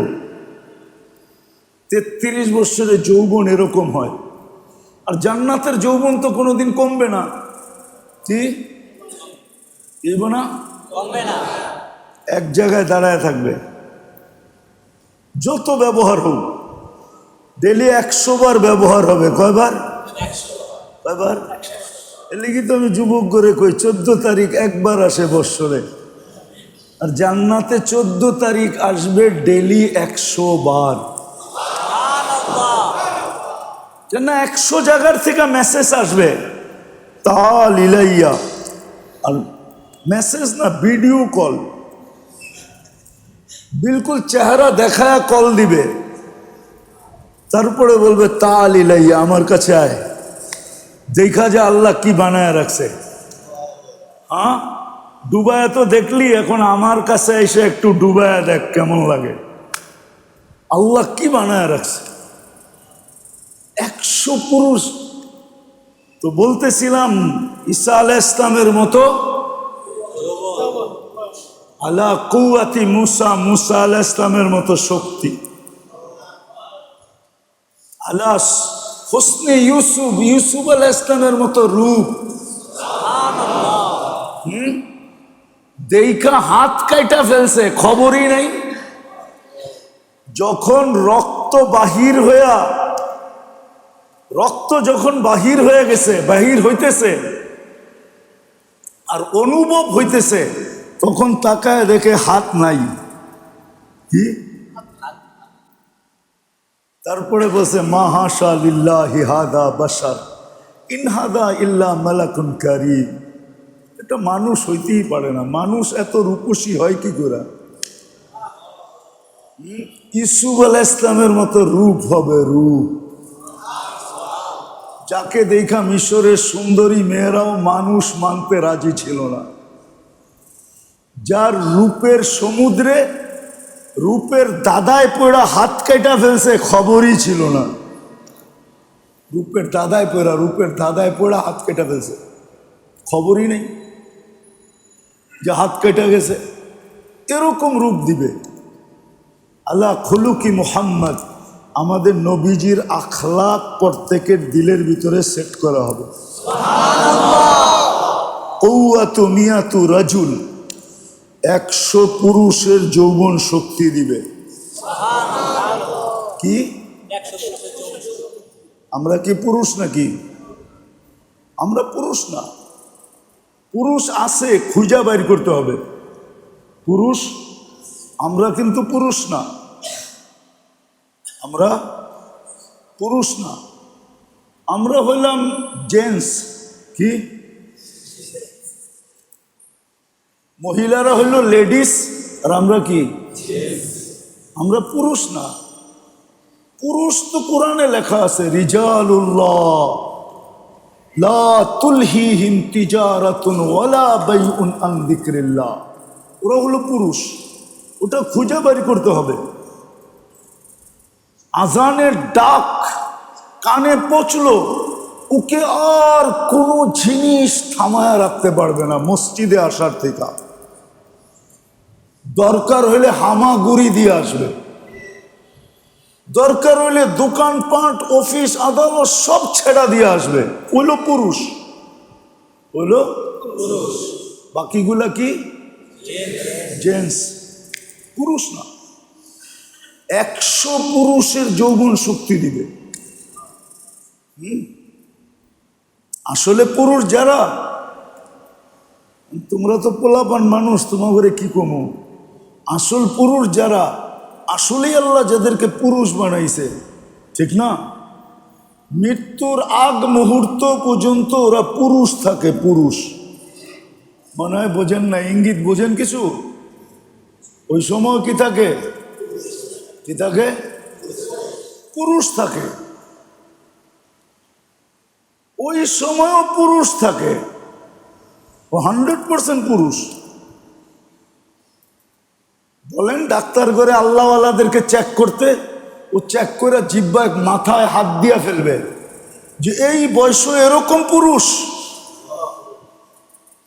33 বছরের যৌবন এরকম হয়। আর জান্নাতের যৌবন তো কোনোদিন কমবে না। কি না? কমবে না, এক জায়গায় দাঁড়ায় থাকবে। যত ব্যবহার হোক, ডেলি 100 বার ব্যবহার হবে। কয়বার? এর লিগে তো আমি যুবক করে কই 14 তারিখ একবার আসে বৎসরে, আর জান্নাতে 14 তারিখ আসবে ডেলি 100 বার। না, 100 জায়গার থেকে মেসেজ আসবে তাল ইলাইয়া। আর মেসেজ না, ভিডিও কল, বিলকুল চেহারা দেখায় কল দিবে, তারপরে বলবে তাল ইলাইয়া, আমার কাছে আয়, দেখা যে আল্লাহ কি বানায় রাখছে। হ্যাঁ, ডুবায়া তো দেখলি, এখন আমার কাছে এসে একটু ডুবায়া দেখ কেমন লাগে, আল্লাহ কি বানায় রাখছে। 100 পুরুষ। তো বলতেছিলাম ঈসা আলাইহিস ইসলামের মতো আলা কুওয়াতি মুসা, মুসা আলাইহিস ইসলামের মতো শক্তি, আলা হুসনে ইউসুফ, ইউসুফ আলাইহিস ইসলামের মতো রূপ। দেখা হাত কাটা ফেলছে, খবরই নাই। যখন রক্ত যখন বাহির হয়ে গেছে, বাহির হইতেছে আর অনুভব হইতেছে, তখন তাকায় দেখে হাত নাই। কি? তারপরে বলছে মা হাশা লিল্লাহি হাদা বাশার ইন হাদা ইল্লা মালাকুন কারীম। এটা মানুষ হইতেই পারে না, মানুষ এত রূপসী হয় কি করে? ইউসুফ আলাইহিস ইসলামের মতো রূপ হবে, রূপ, যাকে দেখা মিশরের সুন্দরী মেয়েরাও মানুষ মানতে রাজি ছিল না, যার রূপের সমুদ্রে রূপের দাদায় পড়া হাত কাটা ফেলছে, খবরই ছিল না। রূপের দাদায় পড়া হাত কেটে ফেলছে, খবরই নেই যে হাত কেটে গেছে। এরকম রূপ দিবে আল্লাহ। খুলুকি মুহাম্মদ, আমাদের নবীজির আখলাক প্রত্যেকের দিলের ভিতরে সেট করা হবে। কওয়াতু মিয়াতু রাজুল, 100 পুরুষের যৌবন শক্তি দিবে। কি আমরা কি পুরুষ নাকি? আমরা পুরুষ না। পুরুষ আছে, খুঁজা বাইর করতে হবে। পুরুষ আমরা কিন্তু পুরুষ না, আমরা পুরুষ না, আমরা হইলাম জেন্টস। কি? মহিলারা হইল লেডিস আর আমরা কি? আমরা পুরুষ না। পুরুষ তো কোরআনে লেখা আছে, রিজালুল্লাহ লা তুলহিহিম তিজারাতুন ওয়ালা বাইউন আন যিকরিল্লাহ। ওরা হলো পুরুষ, ওটা খুঁজে বাড়ি করতে হবে। আজানের ডাক কানে পৌঁছলো, ওকে আর কোনো জিনিস থামায়া রাখতে পারবে না মসজিদে আসার থেকে। দরকার হইলে হামাগুড়ি দিয়ে আসবে, দরকার হইলে দোকানপাট অফিস আদালত সব ছেড়া দিয়ে আসবে। হইল পুরুষ, হইল পুরুষ। বাকিগুলা কি? জেন্টস, পুরুষ না। 100 পুরুষের যৌবন শক্তি দিবে। আসলে পুরুষ যারা, তোমরা তো পোলাপান মানুষ, তোমাকে কি কমো। আসল পুরুষ যারা, আসলেই আল্লাহ যাদেরকে পুরুষ বানাইছে, ঠিক না? মৃত্যুর আগ মুহূর্ত পর্যন্ত ওরা পুরুষ থাকে। পুরুষ মনে হয় বোঝেন না, ইঙ্গিত বোঝেন কিছু? ওই সময় কি থাকে? কি থাকে? পুরুষ থাকে। ওই সময়ও পুরুষ থাকে, ও 100% পুরুষ। বলেন ডাক্তার করে আল্লাহওয়ালাদেরকে চেক করতে, ও চেক করে জিহ্বায় মাথায় হাত দিয়া ফেলবে যে এই বয়সে এরকম পুরুষ।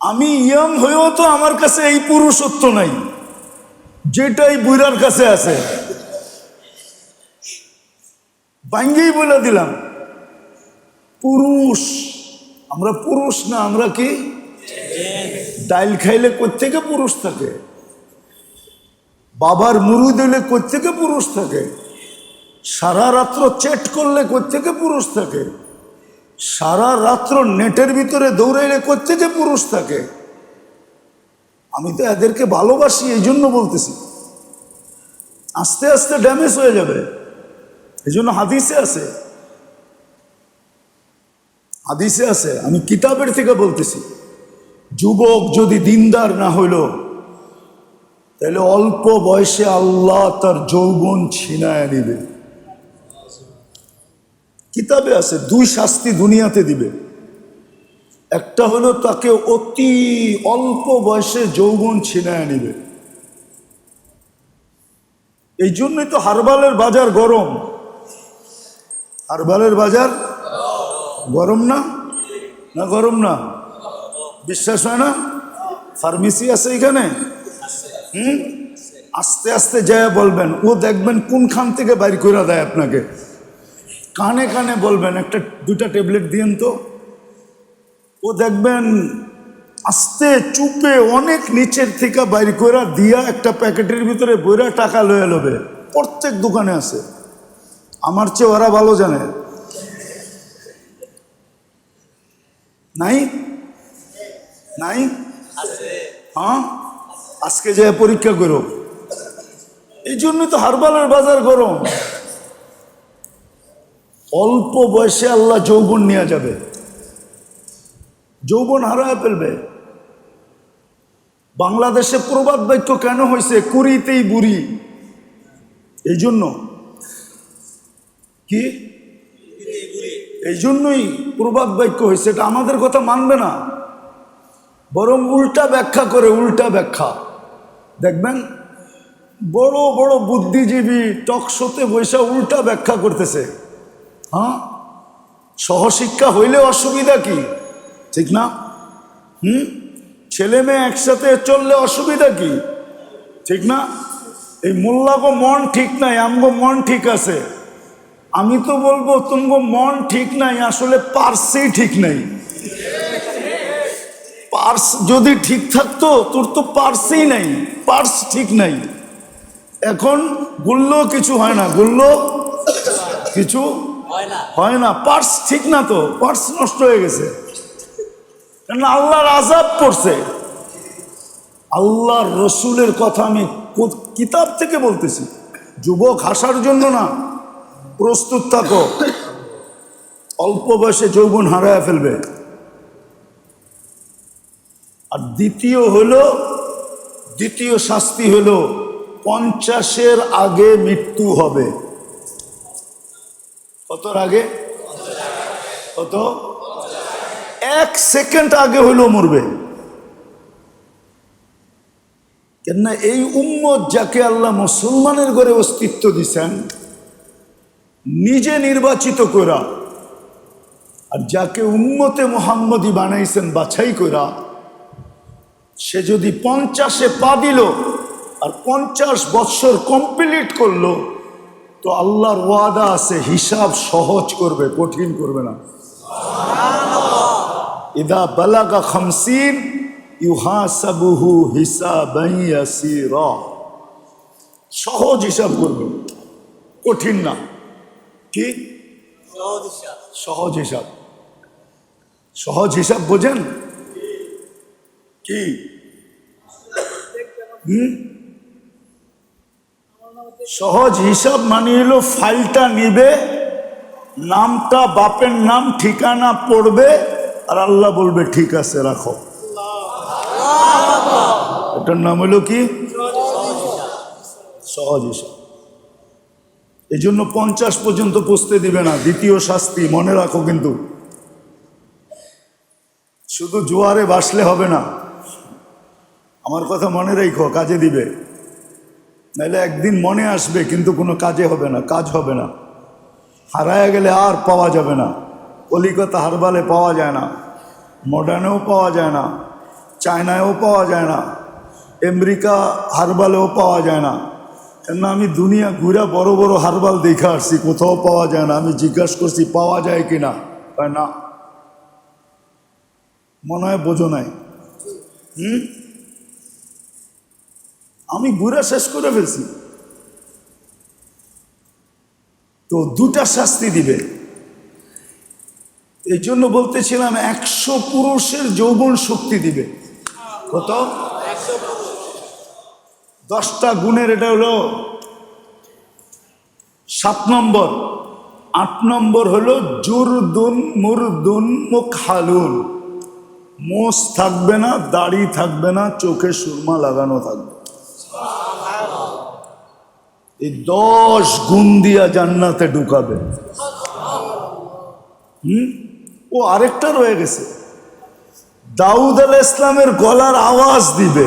আমি ইয়াং হয়েও তো আমার কাছে এই পুরুষত্ব নাই যেটাই বুড়ার কাছে আছে। বাঙ্গেই বলে দিলাম, পুরুষ আমরা পুরুষ না, আমরা কি? ডাইল খাইলে কোত্থেকে পুরুষ থাকে? বাবার মুরুদ হইলে কোত্থেকে পুরুষ থাকে? সারা রাত্র চেট করলে কোত্থেকে পুরুষ থাকে? সারা রাত্র নেটের ভিতরে দৌড়াইলে কোত্থেকে পুরুষ থাকে? আমি তো এদেরকে ভালোবাসি, এই জন্য বলতেছি। আস্তে আস্তে ড্যামেজ হয়ে যাবে। এই জন্য হাদিসে আছে, হাদিসে আছে, আমি কিতাবের থেকে বলতেছি, যুবক যদি দিনদার না হইল তাহলে অল্প বয়সে আল্লাহ তার যৌবন ছিনায় নিবে। কিতাবে আছে 2 শাস্তি দুনিয়াতে দিবে। একটা হলো তাকে অতি অল্প বয়সে যৌবন ছিনায় নিবে। এই জন্যই তো হারবালের বাজার গরম। হারবালের বাজার গরম না? না গরম না? বিশ্বাস হয় না? ফার্মেসি আছে এখানে। আস্তে আস্তে যায় বলবেন, ও দেখবেন কোনখান থেকে বাইর করে দেয় আপনাকে। কানে কানে বলবেন একটা 2টা ট্যাবলেট দিয়েন তো, ও দেখবেন আস্তে চুপে অনেক নিচের থেকে বাইর করে দিয়া একটা প্যাকেটের ভিতরে বইরা টাকা লয়ে লবে। প্রত্যেক দোকানে আছে, আমার চেয়ে ওরা ভালো জানে। নাই? নাই? হ্যাঁ, আজকে যে পরীক্ষা করো। এই জন্যই তো হারবালের বাজার গরম। অল্প বয়সে আল্লাহ যৌবন নিয়ে যাবে, যৌবন হারায় ফেলবে। বাংলাদেশে প্রবাদ বাক্য কেন হয়েছে? কুড়িতেই বুড়ি। এই জন্য কি? এই জন্যই প্রবাদ বাক্য হয়েছে। এটা আমাদের কথা মানবে না, বরং উল্টা ব্যাখ্যা করে। উল্টা ব্যাখ্যা দেখবেন, বড় বড় বুদ্ধিজীবী টক শোতে বৈশা উল্টা ব্যাখ্যা করতেছে। হ্যাঁ, সহশিক্ষা হইলে অসুবিধা কি? ঠিক না? ছেলে মেয়ে একসাথে চললে অসুবিধা কি? ঠিক না? এই মোল্লাগো মন ঠিক নাই, আমগো মন ঠিক আছে। আমি তো বলবো তুমগো মন ঠিক নাই, আসলে পার্সই ঠিক নাই। পার্স যদি ঠিক থাকতো, তোর তো পার্সই নাই, পার্স ঠিক নাই। এখন গুললেও কিছু হয় না, গুললেও কিছু হয় না। পার্স ঠিক না, তো পার্স নষ্ট হয়ে গেছে। না আল্লাহর আযাব পড়ছে। আল্লাহর রসুলের কথা আমি কিতাব থেকে বলতেছি, যুবক হাসার জন্য না, প্রস্তুত থাকো, অল্প বয়সে যৌবন হারায় ফেলবে। আর দ্বিতীয় শাস্তি হলো 50-এর আগে মৃত্যু হবে। কতর আগে? কত? 1 সেকেন্ড আগে হইলেও মরবে। কেননা এই উম্মত যাকে আল্লাহ মুসলমানের ঘরে অস্তিত্ব দিছেন নিজে নির্বাচিত করা, আর যাকে উম্মতে মুহাম্মদী বানাইছেন বাছাই করা, সে যদি 50-এ পা দিল আর 50 বৎসর কমপ্লিট করলো, তো আল্লাহর ওয়াদা আছে হিসাব সহজ করবে, কঠিন করবে না। ইদা বালাগা 50 ইউহাসাবুহু হিসাবান ইয়াসীরা, সহজ হিসাব করবে, কঠিন না। কি সহজ হিসাব? সহজ হিসাব বোঝেন কি? সহজ হিসাব মানে হলো ফাইলটা নিবে, নামটা বাপের নাম ঠিকানা পড়বে, আর আল্লাহ বলবে ঠিক আছে রাখো। এটার নাম হলো কি? সহজ হিসাব। এই জন্য 50 পর্যন্ত পৌঁছতে দিবে না, দ্বিতীয় শাস্তি মনে রাখো। কিন্তু শুধু জোয়ারে ভাসলে হবে না, আমার কথা মনে রেখো, কাজে দিবে। নাহলে একদিন মনে আসবে কিন্তু কোনো কাজে হবে না, কাজ হবে না, হারায় গেলে আর পাওয়া যাবে না। কলিকাতা হারবালে পাওয়া যায় না, মডার্নেও পাওয়া যায় না, চায়নায়ও পাওয়া যায় না, আমেরিকা হারবালেও পাওয়া যায় না। কেননা আমি দুনিয়া ঘুরে বড় বড় হারবাল দেখে আসছি, কোথাও পাওয়া যায় না। আমি জিজ্ঞাসা করছি পাওয়া যায় কিনা, না, মনে হয় বোঝো নাই। আমি ঘুরে শেষ করে ফেলছি। তো 2টা শাস্তি দিবে। এই জন্য বলতেছিলাম 100 পুরুষের যৌবন শক্তি দিবে। কত? 10টা গুণের এটা হলো 7 নম্বর। 8 নম্বর হলো জুরদুন মুরদুন মুকহালুন, মোষ থাকবে না, দাড়ি থাকবে না, চোখে সুরমা লাগানো থাকবে। এই 10 গুণ দিয়া জান্নাতে ঢুকাবে। ও আরেকটা রয়ে গেছে, দাউদ আলাইহিস সালামের গলার আওয়াজ দিবে।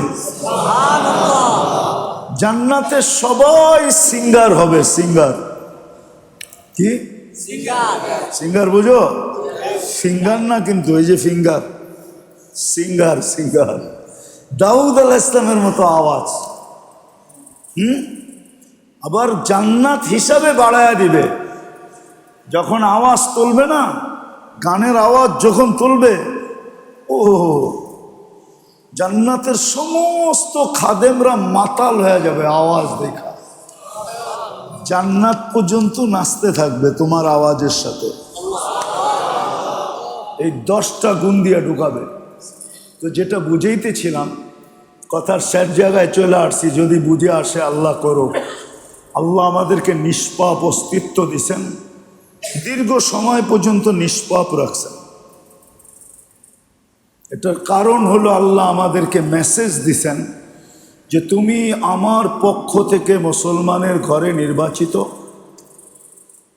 জান্নাতে সবাই সিঙ্গার হবে। সিঙ্গার কি? সিঙ্গার বুঝো? ফিঙ্গার না কিন্তু, এই যে ফিঙ্গার, সিঙ্গার। সিঙ্গার দাউদ আলাইহিস সালামের মতো আওয়াজ। আবার জান্নাত হিসাবে বাড়ায়া দিবে। যখন আওয়াজ তুলবে না, গানের আওয়াজ যখন তুলবে, ও জান্নাতের সমস্ত খাদেমরা মাতাল হয়ে যাবে আওয়াজ দেখা। জান্নাত পর্যন্ত নাচতে থাকবে তোমার আওয়াজের সাথে। এই 10টা গুণ দিয়ে ঢুকাবে। তো যেটা বুঝাইতেছিলাম, কথার শেষ জায়গায় চলে আসছি, যদি বুঝে আসে আল্লাহ করো। আল্লাহ আমাদেরকে নিষ্পাপ অস্তিত্ব দিছেন, দীর্ঘ সময় পর্যন্ত নিষ্পাপ রাখছেন। এটার কারণ হলো আল্লাহ আমাদেরকে মেসেজ দিছেন যে তুমি আমার পক্ষ থেকে মুসলমানের ঘরে নির্বাচিত,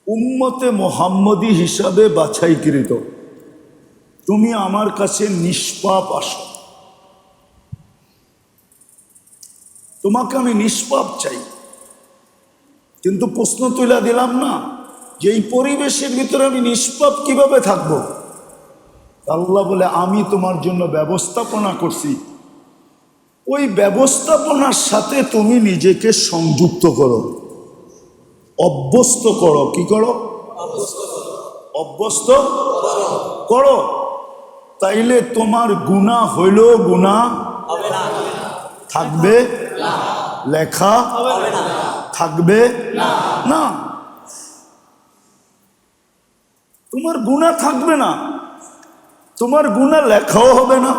উম্মতে মুহাম্মদী হিসাবে বাছাইকৃত, তুমি আমার কাছে নিষ্পাপ আসো। তোমাকে আমি নিষ্পাপ চাই। কিন্তু প্রশ্ন তুলে দিলাম না যে এই পরিবেশের ভিতরে আমি নিষ্পাপ কিভাবে থাকব? আল্লাহ বলে আমি তোমার জন্য ব্যবস্থাপনা করছি, ওই ব্যবস্থাপনার সাথে তুমি নিজেকে সংযুক্ত করো, অভ্যস্ত করো। কি করো? অভ্যস্ত করো। তাইলে তোমার গুনাহ হইলেও গুনাহ থাকবে, লেখা থাকবে না। তোমার গুনাহ থাকবে না। তোমার গুনাহ লেখাও হবে না।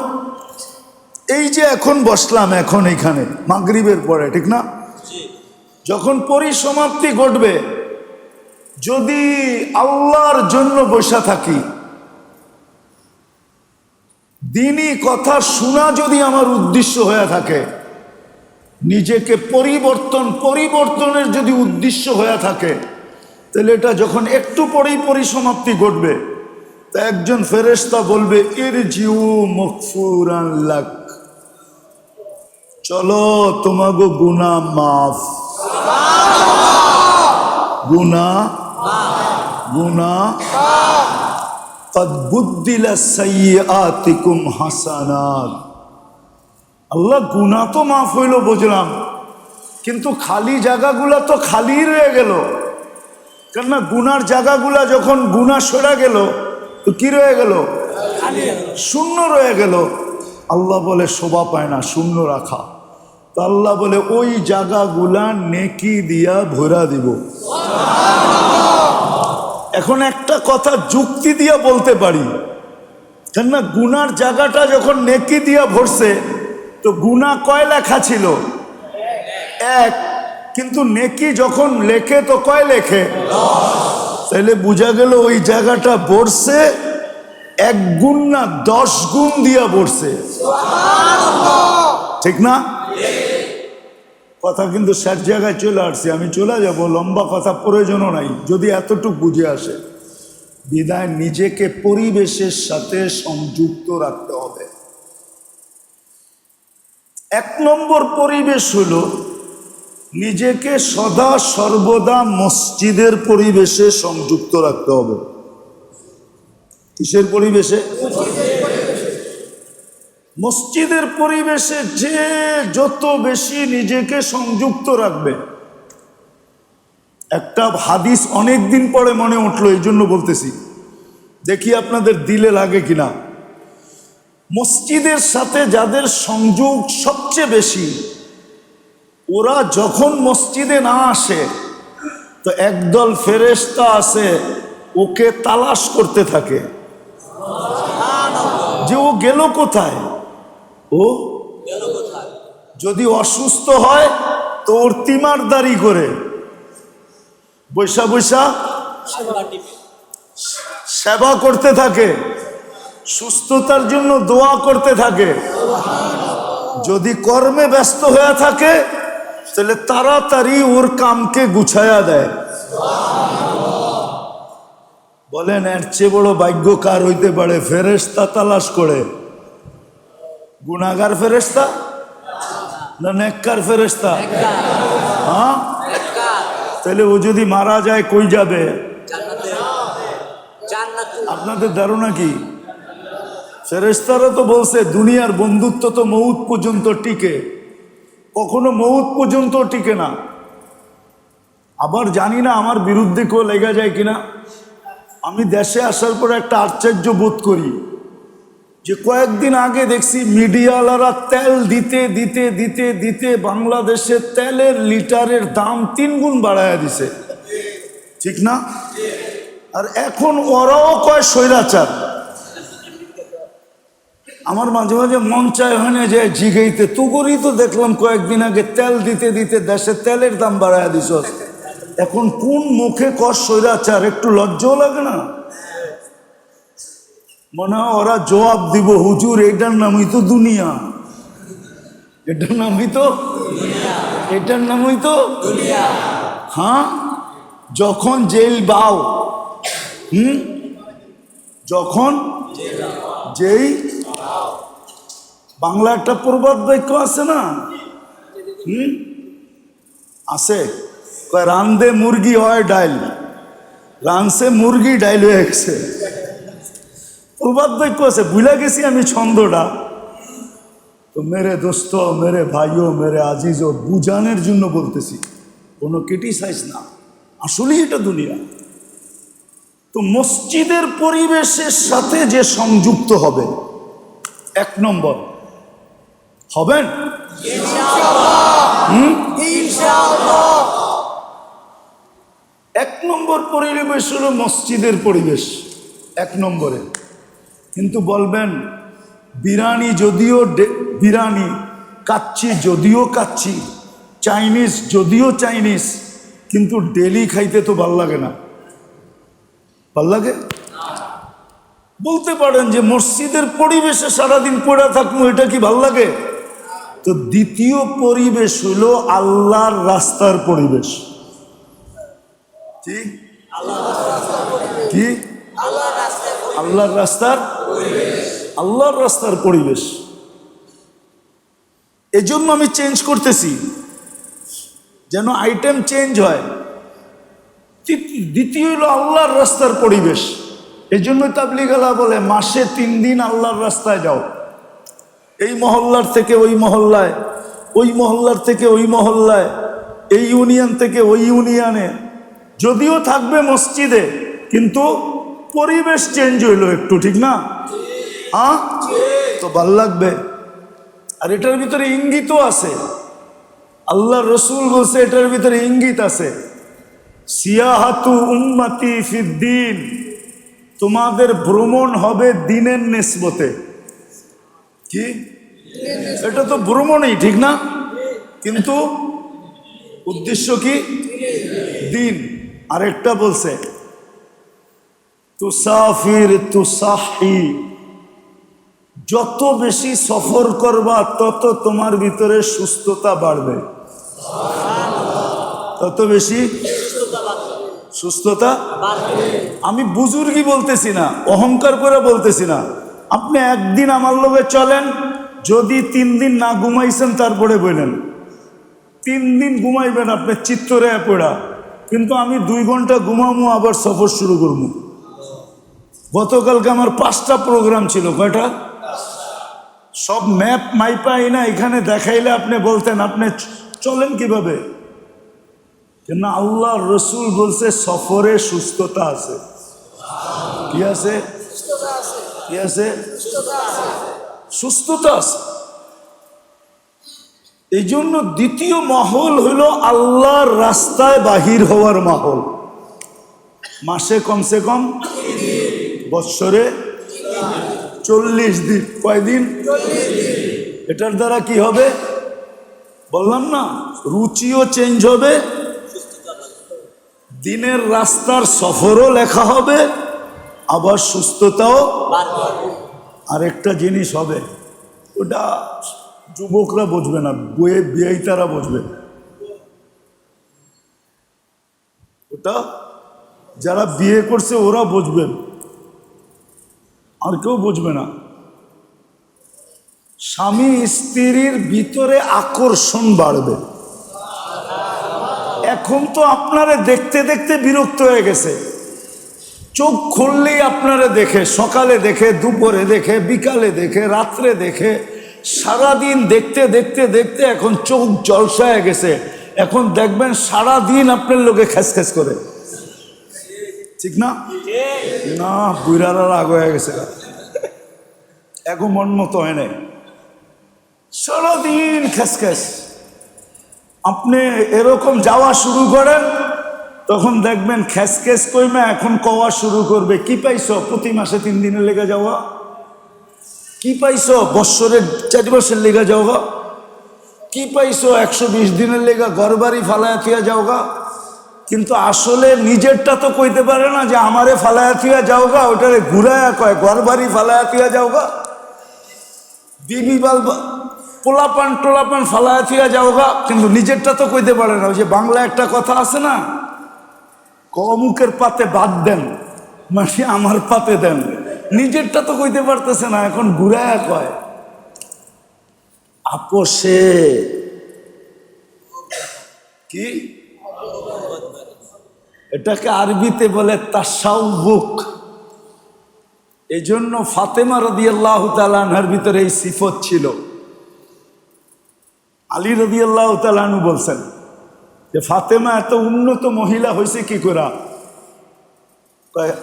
এই যে এখন বসলাম, এখন এইখানে মাগরিবের পরে, ঠিক না? যখন পরিসমাপ্তি ঘটবে, যদি আল্লাহর জন্য বসা থাকি, দিনই কথা শোনা যদি আমার উদ্দেশ্য হয়ে থাকে, নিজেকে পরিবর্তনের যদি উদ্দেশ্য হয়ে থাকে, তাহলে এটা যখন একটু পরেই পরিসমাপ্তি ঘটবে, তা একজন ফেরেশতা বলবে, ইরজিউ মাগফুরান লাক, চলো তোমাগো গুনাহ মাফ, গুনাহ কদ বুদ্দিলা সাইয়্যাতিকুম হাসানাত। আল্লাহ, গুনাহ তো মাফ হইল বুঝলাম, কিন্তু খালি জায়গাগুলা তো খালি রয়ে গেল। কেননা গুনার জায়গাগুলা যখন গুনাহ সরে গেল, তো কি রয়ে গেল? শূন্য রয়ে গেল। আল্লাহ বলে শোভা পায় না শূন্য রাখা। তো আল্লাহ বলে ওই জায়গাগুলা নেকি দিয়া ভরা দিব। এখন একটা কথা যুক্তি দিয়া বলতে পারি, কেননা গুনার জায়গাটা যখন নেকি দিয়া ভরছে, তো গুনাহ কয় লেখা ছিল? এক। কিন্তু নেকি যখন লেখে তো কয় লেখে? তাহলে বোঝা গেল ওই জায়গাটা ভরছে 1 গুণ না 10 গুণ দিয়া ভরছে। ঠিক না? কথা কিন্তু শেষ জায়গায় চলে আসছে, আমি চলে যাব, লম্বা কথা প্রয়োজনও নাই, যদি এতটুকু বুঝে আসে। বিদায় নিজেকে পরিবেশের সাথে সংযুক্ত রাখতে হবে। 1 নম্বর পরিবেশ হলো নিজেকে সদা সর্বদা মসজিদের পরিবেশে সংযুক্ত রাখতে হবে। কিসের পরিবেশে? মসজিদের পরিবেশে যে যত বেশি নিজেকে সংযুক্ত রাখবে। একটা হাদিস অনেক দিন পরে মনে উঠলো, এই জন্য বলতেছি, দেখি আপনাদের দিলে লাগে কিনা। মসজিদের সাথে যাদের সংযোগ সবচেয়ে বেশি, ওরা যখন মসজিদে না আসে, তো একদল ফেরেশতা আছে ওকে তালাশ করতে থাকে যে ও গেল কোথায়, ও যদি অসুস্থ হয় তো ওর তিমারদারি করে বৈশা বৈশা সেবা করতে থাকে, সুস্থতার জন্য দোয়া করতে থাকে। যদি কর্মে ব্যস্ত হয়ে থাকে, তাহলে তাড়াতাড়ি ওর কামকে গুছায়া দেয়। বলেন এর চেয়ে বড় ভাগ্য কার হইতে পারে? ফেরেশতা তালাশ করে। গুনাহগার ফেরেশতা না নেককার ফেরেশতা? হ্যাঁ, তাহলে ও যদি মারা যায় কই যাবে? আপনাদের ধারণা কি? ফেরেশতারা তো বলছে দুনিয়ার বন্ধুত্ব তো মউত পর্যন্ত টিকে, কখনো মউত পর্যন্ত টিকে না। আবার জানি না আমার বিরুদ্ধে কেউ লেগে যায় কিনা। আমি দেশে আসার পর একটা আশ্চর্য বোধ করি যে কয়েকদিন আগে দেখছি মিডিয়াওয়ালারা তেল দিতে দিতে দিতে দিতে বাংলাদেশে তেলের লিটারের দাম 3 গুণ বাড়ায়া দিছে, ঠিক না? আর এখন ওরাও কয় স্বৈরাচার। আমার মাঝে মাঝে মন চায় ওখানে যে জিগাইতে, তুগরই তো দেখলাম কয়েকদিন আগে তেল দিতে দিতে দেশে তেলের দাম বাড়ায়া দিছ, এখন কোন মুখে কর স্বৈরাচার? একটু লজ্জাও লাগে না? মনে হয় ওরা জবাব দিব, হুজুর এটার নামই তো দুনিয়া, এটার নামই তো, এটার নামই তো। হ্যাঁ, যখন জেল বাও, যখন যেই বাংলা একটা প্রবাদ বাক্য আছে না, আছে, রান্দে মুরগি হয় ডাইল, রানছে মুরগি ডাইল হয়ে গেছে। প্রবাদ বাক্য আছে, ভুলে গেছি আমি ছন্দটা। তো মেরে দোস্ত, মেরে ভাইও, মেরে আজিজও, বুঝানোর জন্য বলতেছি, কোনো ক্রিটিসাইজ না, আসলেই এটা দুনিয়া। তো মসজিদের পরিবেশের সাথে যে সংযুক্ত হবে, 1 নম্বর হবেন ইনশাআল্লাহ। 1 নম্বর পরিবেশ হলো মসজিদের পরিবেশ। 1 নম্বরে কিন্তু বলবেন বিরিয়ানি যদিও বিরিয়ানি, কাচ্চি যদিও কাচ্চি, চাইনিজ যদিও চাইনিজ, কিন্তু ডেলি খাইতে তো ভাল লাগে না। ভাল লাগে? বলতে পারেন যে মসজিদের পরিবেশে সারাদিন পড়ে থাকবো, এটা কি ভাল লাগে? তো দ্বিতীয় পরিবেশ হলো আল্লাহর রাস্তার পরিবেশ। ঠিক? কি? আল্লাহর রাস্তার পরিবেশ। এজন্য আমি চেঞ্জ করতেছি, যেন আইটেম চেঞ্জ হয়। দ্বিতীয় হলো আল্লাহর রাস্তার পরিবেশ। এই জন্য তাবলীগওয়ালা বলে মাসে 3 দিন আল্লাহর রাস্তায় যাও। এই মহল্লার থেকে ওই মহল্লায়, ওই মহল্লার থেকে ওই মহল্লায়, এই ইউনিয়ন থেকে ওই ইউনিয়নে। যদিও থাকবে মসজিদে, কিন্তু পরিবেশ চেঞ্জ হইলো একটু, ঠিক না? হ্যাঁ, তো ভাল লাগবে। আর এটার ভিতরে ইঙ্গিতও আছে। আল্লাহ রসুল বলছে এটার ভিতরে ইঙ্গিত আছে, সিয়াহাতু উম্মতি ফিদ্দিন, তোমাদের ভ্রমণ হবে দিনের নিসবতে। কি? এটা তো ভ্রমণই, ঠিক না? কিন্তু উদ্দেশ্য কি? দিন। আরেকটা বলছে তুসাফির তুসাহি, যত বেশি সফর করবা তত তোমার ভিতরে সুস্থতা বাড়বে। তত বেশি সুস্থতা। আমি বুজুর্গি বলতেছি না, অহংকার করে বলতেছি না। আপনি একদিন আমার লোভে চলেন, যদি 3 দিন না ঘুমাইছেন তারপরে বললেন 3 দিন ঘুমাইবেন আপনি চিত্তরে পড়া, কিন্তু আমি 2 ঘন্টা ঘুমামো, আবার সফর শুরু করবো। গতকালকে আমার 5টা প্রোগ্রাম ছিল। কয়টা? সব ম্যাপ মাইপাই না, এখানে দেখাইলে আপনি বলতেন আপনি চলেন কিভাবে। কেন আল্লাহ রসুল বলছে সফরে সুস্থতা আছে। কি আছে? কি আছে? সুস্থতা আছে। এই জন্য দ্বিতীয় মহল হলো আল্লাহর রাস্তায় বাহির হওয়ার মহল। মাসে কমসে কম, বৎসরে 40 দিন। কয়দিন? এটার দ্বারা কি হবে? বললাম না, রুচিও চেঞ্জ হবে, দিনের রাস্তার সফরও লেখা হবে, আবার সুস্থতাও। আরেকটা জিনিস হবে, ওটা যুবকরা বুঝবে না, বিয়েতারা বুঝবে। ওটা যারা বিয়ে করছে ওরা বুঝবেন, আর কেউ বুঝবে না। স্বামী স্ত্রীর ভিতরে আকর্ষণ বাড়বে। এখন তো আপনারে দেখতে দেখতে বিরক্ত হয়ে গেছে, চোখ খুললেই আপনারে দেখে, সকালে দেখে, দুপুরে দেখে, বিকালে দেখে, রাত্রে দেখে, সারাদিন দেখতে দেখতে দেখতে এখন চোখ জলসা হয়ে গেছে। এখন দেখবেন সারাদিন আপনার লোকে খ্যাস করে, ঠিক না? না, বুড়ারা রাগ হয়ে গেছে, এখন মন মতো হয় নাই, সারাদিন খ্যাস। আপনি এরকম যাওয়া শুরু করেন, তখন দেখবেন খ্যাস কইমা এখন কওয়া শুরু করবে। কি পাইছো? প্রতি মাসে 3 দিনের লেগে যাওয়া। কি পাইছো? বৎসরের 4 মাসের লেগে যাওয়া। কি পাইছো? 120 দিনের লেগে ঘর বাড়ি ফালায়া থিয়া যাওগা। কিন্তু আসলে নিজেরটা তো কইতে পারে না যে আমারে ফালায়া থিয়া যাওগা, ওটারে ঘুরায়া কয় ঘর বাড়ি ফালায়া থিয়া যাওগা। বিবি বাল পোলাপান ফালায়া থিয়া যাওগা, কিন্তু নিজেরটা তো কইতে পারে না। ওই যে বাংলা একটা কথা আছে না, অমুকের পাতে বাদ দেন, মানে আমার পাতে দেন। নিজেরটা তো কইতে পারতেছে না, এখন ঘুরায়া কয়। আপোষে কি? এটাকে আরবিতে বলে তাসাউবুক। এই জন্য ফাতেমা রাদিয়াল্লাহু তাআলা আনহার ভিতরে এই সিফত ছিল। আলী রাদিয়াল্লাহু তাআলা আনহু বলছেন যে ফাতেমা এত উন্নত মহিলা হয়েছে কি করে।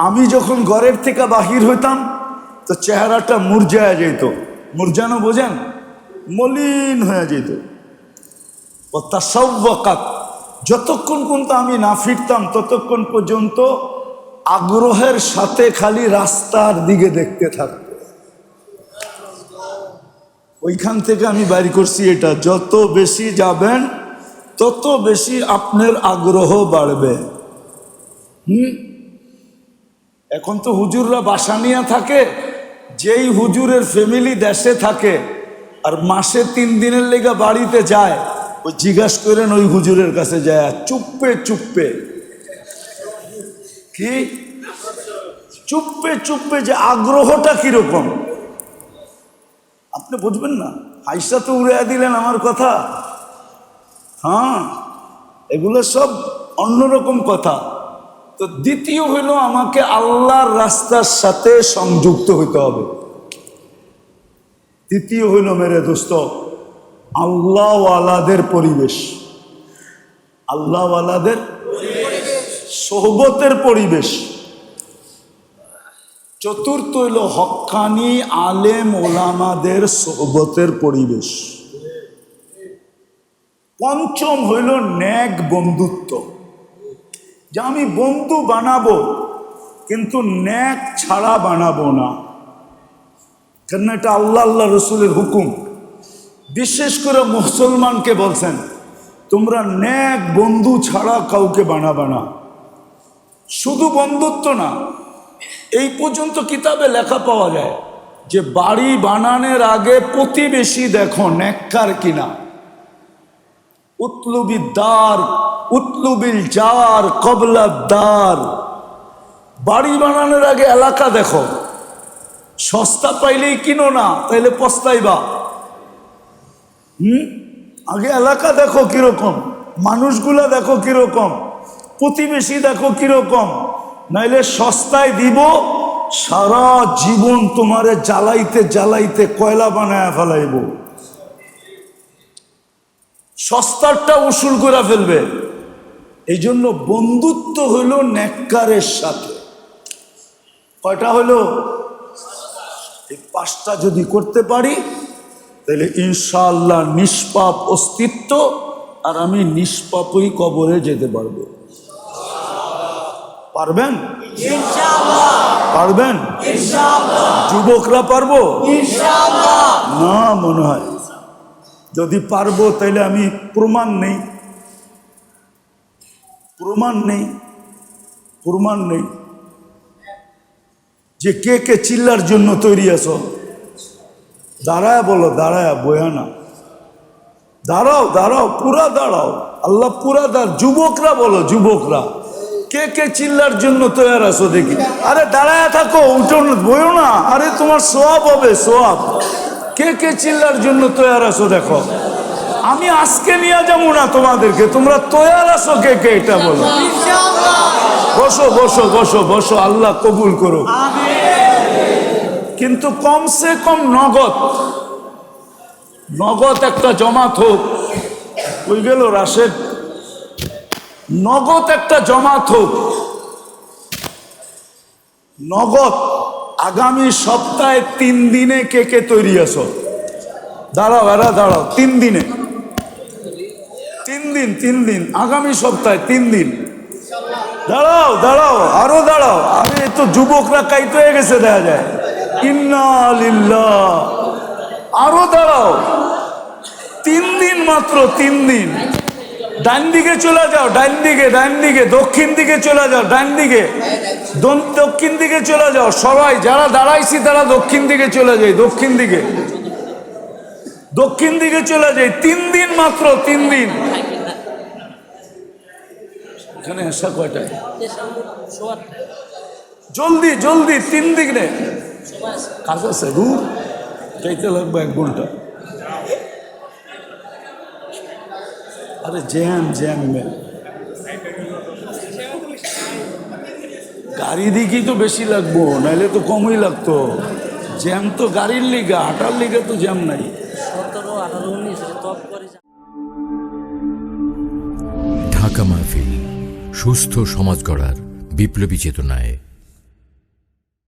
আমি যখন ঘরের থেকে বাহির হইতাম তো চেহারাটা মুরঝায়া যেত। মুরঝানো বোঝেন? মলিন হয়ে যেত। ও তাসাউবাকাত, যতক্ষণ পর্যন্ত আমি না ফিরতাম ততক্ষণ পর্যন্ত আগ্রহের সাথে খালি রাস্তার দিকে দেখতে থাকতো। ওইখান থেকে আমি বাইর করছি এটা, যত বেশি যাবেন তত বেশি আপনার আগ্রহ বাড়বে। এখন তো হুজুররা বাসা নিয়ে থাকে, যেই হুজুরের ফ্যামিলি দেশে থাকে আর মাসে 3 দিনের লেগে বাড়িতে যায়, ওই জিজ্ঞাসা করেন ওই হুজুরের কাছে যায় চুপে চুপে, কি চুপে চুপে, যে আগ্রহটা কিরকম আপনি বুঝবেন না। হাইসা তো উড়ে দিলেন আমার কথা। হ্যাঁ, এগুলো সব অন্যরকম কথা। তো দ্বিতীয় হইল, আমাকে আল্লাহর রাস্তার সাথে সংযুক্ত হইতে হবে। তৃতীয় হইল মেরে দোস্ত, আল্লাহওয়ালাদের পরিবেশ, আল্লাহওয়ালাদের সোহবতের পরিবেশ। চতুর্থ হইল হক্কানি আলেম ওলামাদের সোহবতের পরিবেশ। পঞ্চম হইল নেক বন্ধুত্ব, যে আমি বন্ধু বানাবো কিন্তু নেক ছাড়া বানাবো না, কেন এটা আল্লাহ আল্লাহ রসুলের হুকুম। বিশেষ করে মুসলমানকে বলছেন, তোমরা নেক বন্ধু ছাড়া কাউকে বানাবে না। শুধু বন্ধুত্ব না, এই পর্যন্ত কিতাবে লেখা পাওয়া যায় যে বাড়ি বানানোর আগে প্রতিবেশী দেখো নেককার কিনা। উতলুবিদ্দার উতলুবিল জার কবলাদ্দার, বাড়ি বানানোর আগে এলাকা দেখো, সস্তা পাইলেই কিনো না, তাইলে পস্তাইবা। আগে এলাকা দেখো কিরকম, মানুষগুলা দেখো কিরকম, প্রতিবেশী দেখো কিরকম, নাইলে সস্তায় দিব, সারা জীবন তোমারে জ্বালাইতে জ্বালাইতে কয়লা বানায় ফেলাইব, সস্তারটা উসুল করে ফেলবে। এই জন্য বন্ধুত্ব হইল নেককারের সাথে। কয়টা হইল? এই 5টা যদি করতে পারি তাহলে ইনশাআল্লাহ নিষ্পাপ অস্তিত্ব, আর আমি নিষ্পাপই কবরে যেতে পারবো। পারবেন? পারবেন? যুবকরা পারবো না মনে হয়। যদি পারবো তাহলে আমি প্রমাণ নেই, প্রমাণ নেই, প্রমাণ নেই যে কে কে চিল্লার জন্য তৈরি আছো। দাঁড়ায় বলো, দাঁড়ায় বয়া না, দাঁড়াও দাঁড়াও, পুরা দাঁড়াও, আল্লাহ পুরা যুবকরা বলো, যুবকরা কে কে চিল্লার জন্য তৈরি আছো দেখি। আরে দাঁড়ায় থাকো, উঠো, বইও না, আরে তোমার সোয়াব হবে, সোয়াব। কে কে চিল্লার জন্য তৈরি আছো দেখো। আমি আজকে নিয়ে যাবো না তোমাদেরকে, তোমরা তৈরি আছো কে কে এটা বলো। বসো বসো বসো বসো, আল্লাহ কবুল করো। কিন্তু কমসে কম নগদ, নগদ একটা জমাত হোক। ওই গেল রাশেদ, নগদ একটা জমাত হোক, নগদ। আগামী সপ্তাহে 3 দিনে কে কে তৈরি আছো? দাঁড়াও, এরা দাঁড়াও, 3 দিনে, 3 দিন, 3 দিন, আগামী সপ্তাহে 3 দিন। দাঁড়াও দাঁড়াও, আরো দাঁড়াও। আরে তো যুবকরা কাইত হয়ে গেছে দেখা যায়। ইন্না লিল্লাহ, আরো দাঁড়াও, 3 দিন মাত্র, 3 দিন। ডান দিকে চলে যাও, ডান দিকে, ডান দিকে, দক্ষিণ দিকে চলে যাও, ডান দিকে, দক্ষিণ দিকে চলে যাও। সবাই যারা দাঁড়াইছি তারা দক্ষিণ দিকে চলে যায়, দক্ষিণ দিকে, দক্ষিণ দিকে চলে যায়। 3 দিন মাত্র, 3 দিন। এখানে আসা কয়টায়? জলদি জলদি, 3 দিনে কাজ আছে, দূর যাইতে লাগবে 1 ঘন্টা। আরে জ্যাম জ্যাম ম্যাম, গাড়ি দিকেই তো বেশি লাগবো, নাইলে তো কমই লাগতো। জ্যাম তো গাড়ির লিগা, হাঁটার লিগা তো জ্যাম নাই। 17, 18, 19 টপ করে। ঢাকা মাহফিল, সুস্থ সমাজ গড়ার বিপ্লবী চেতনায়।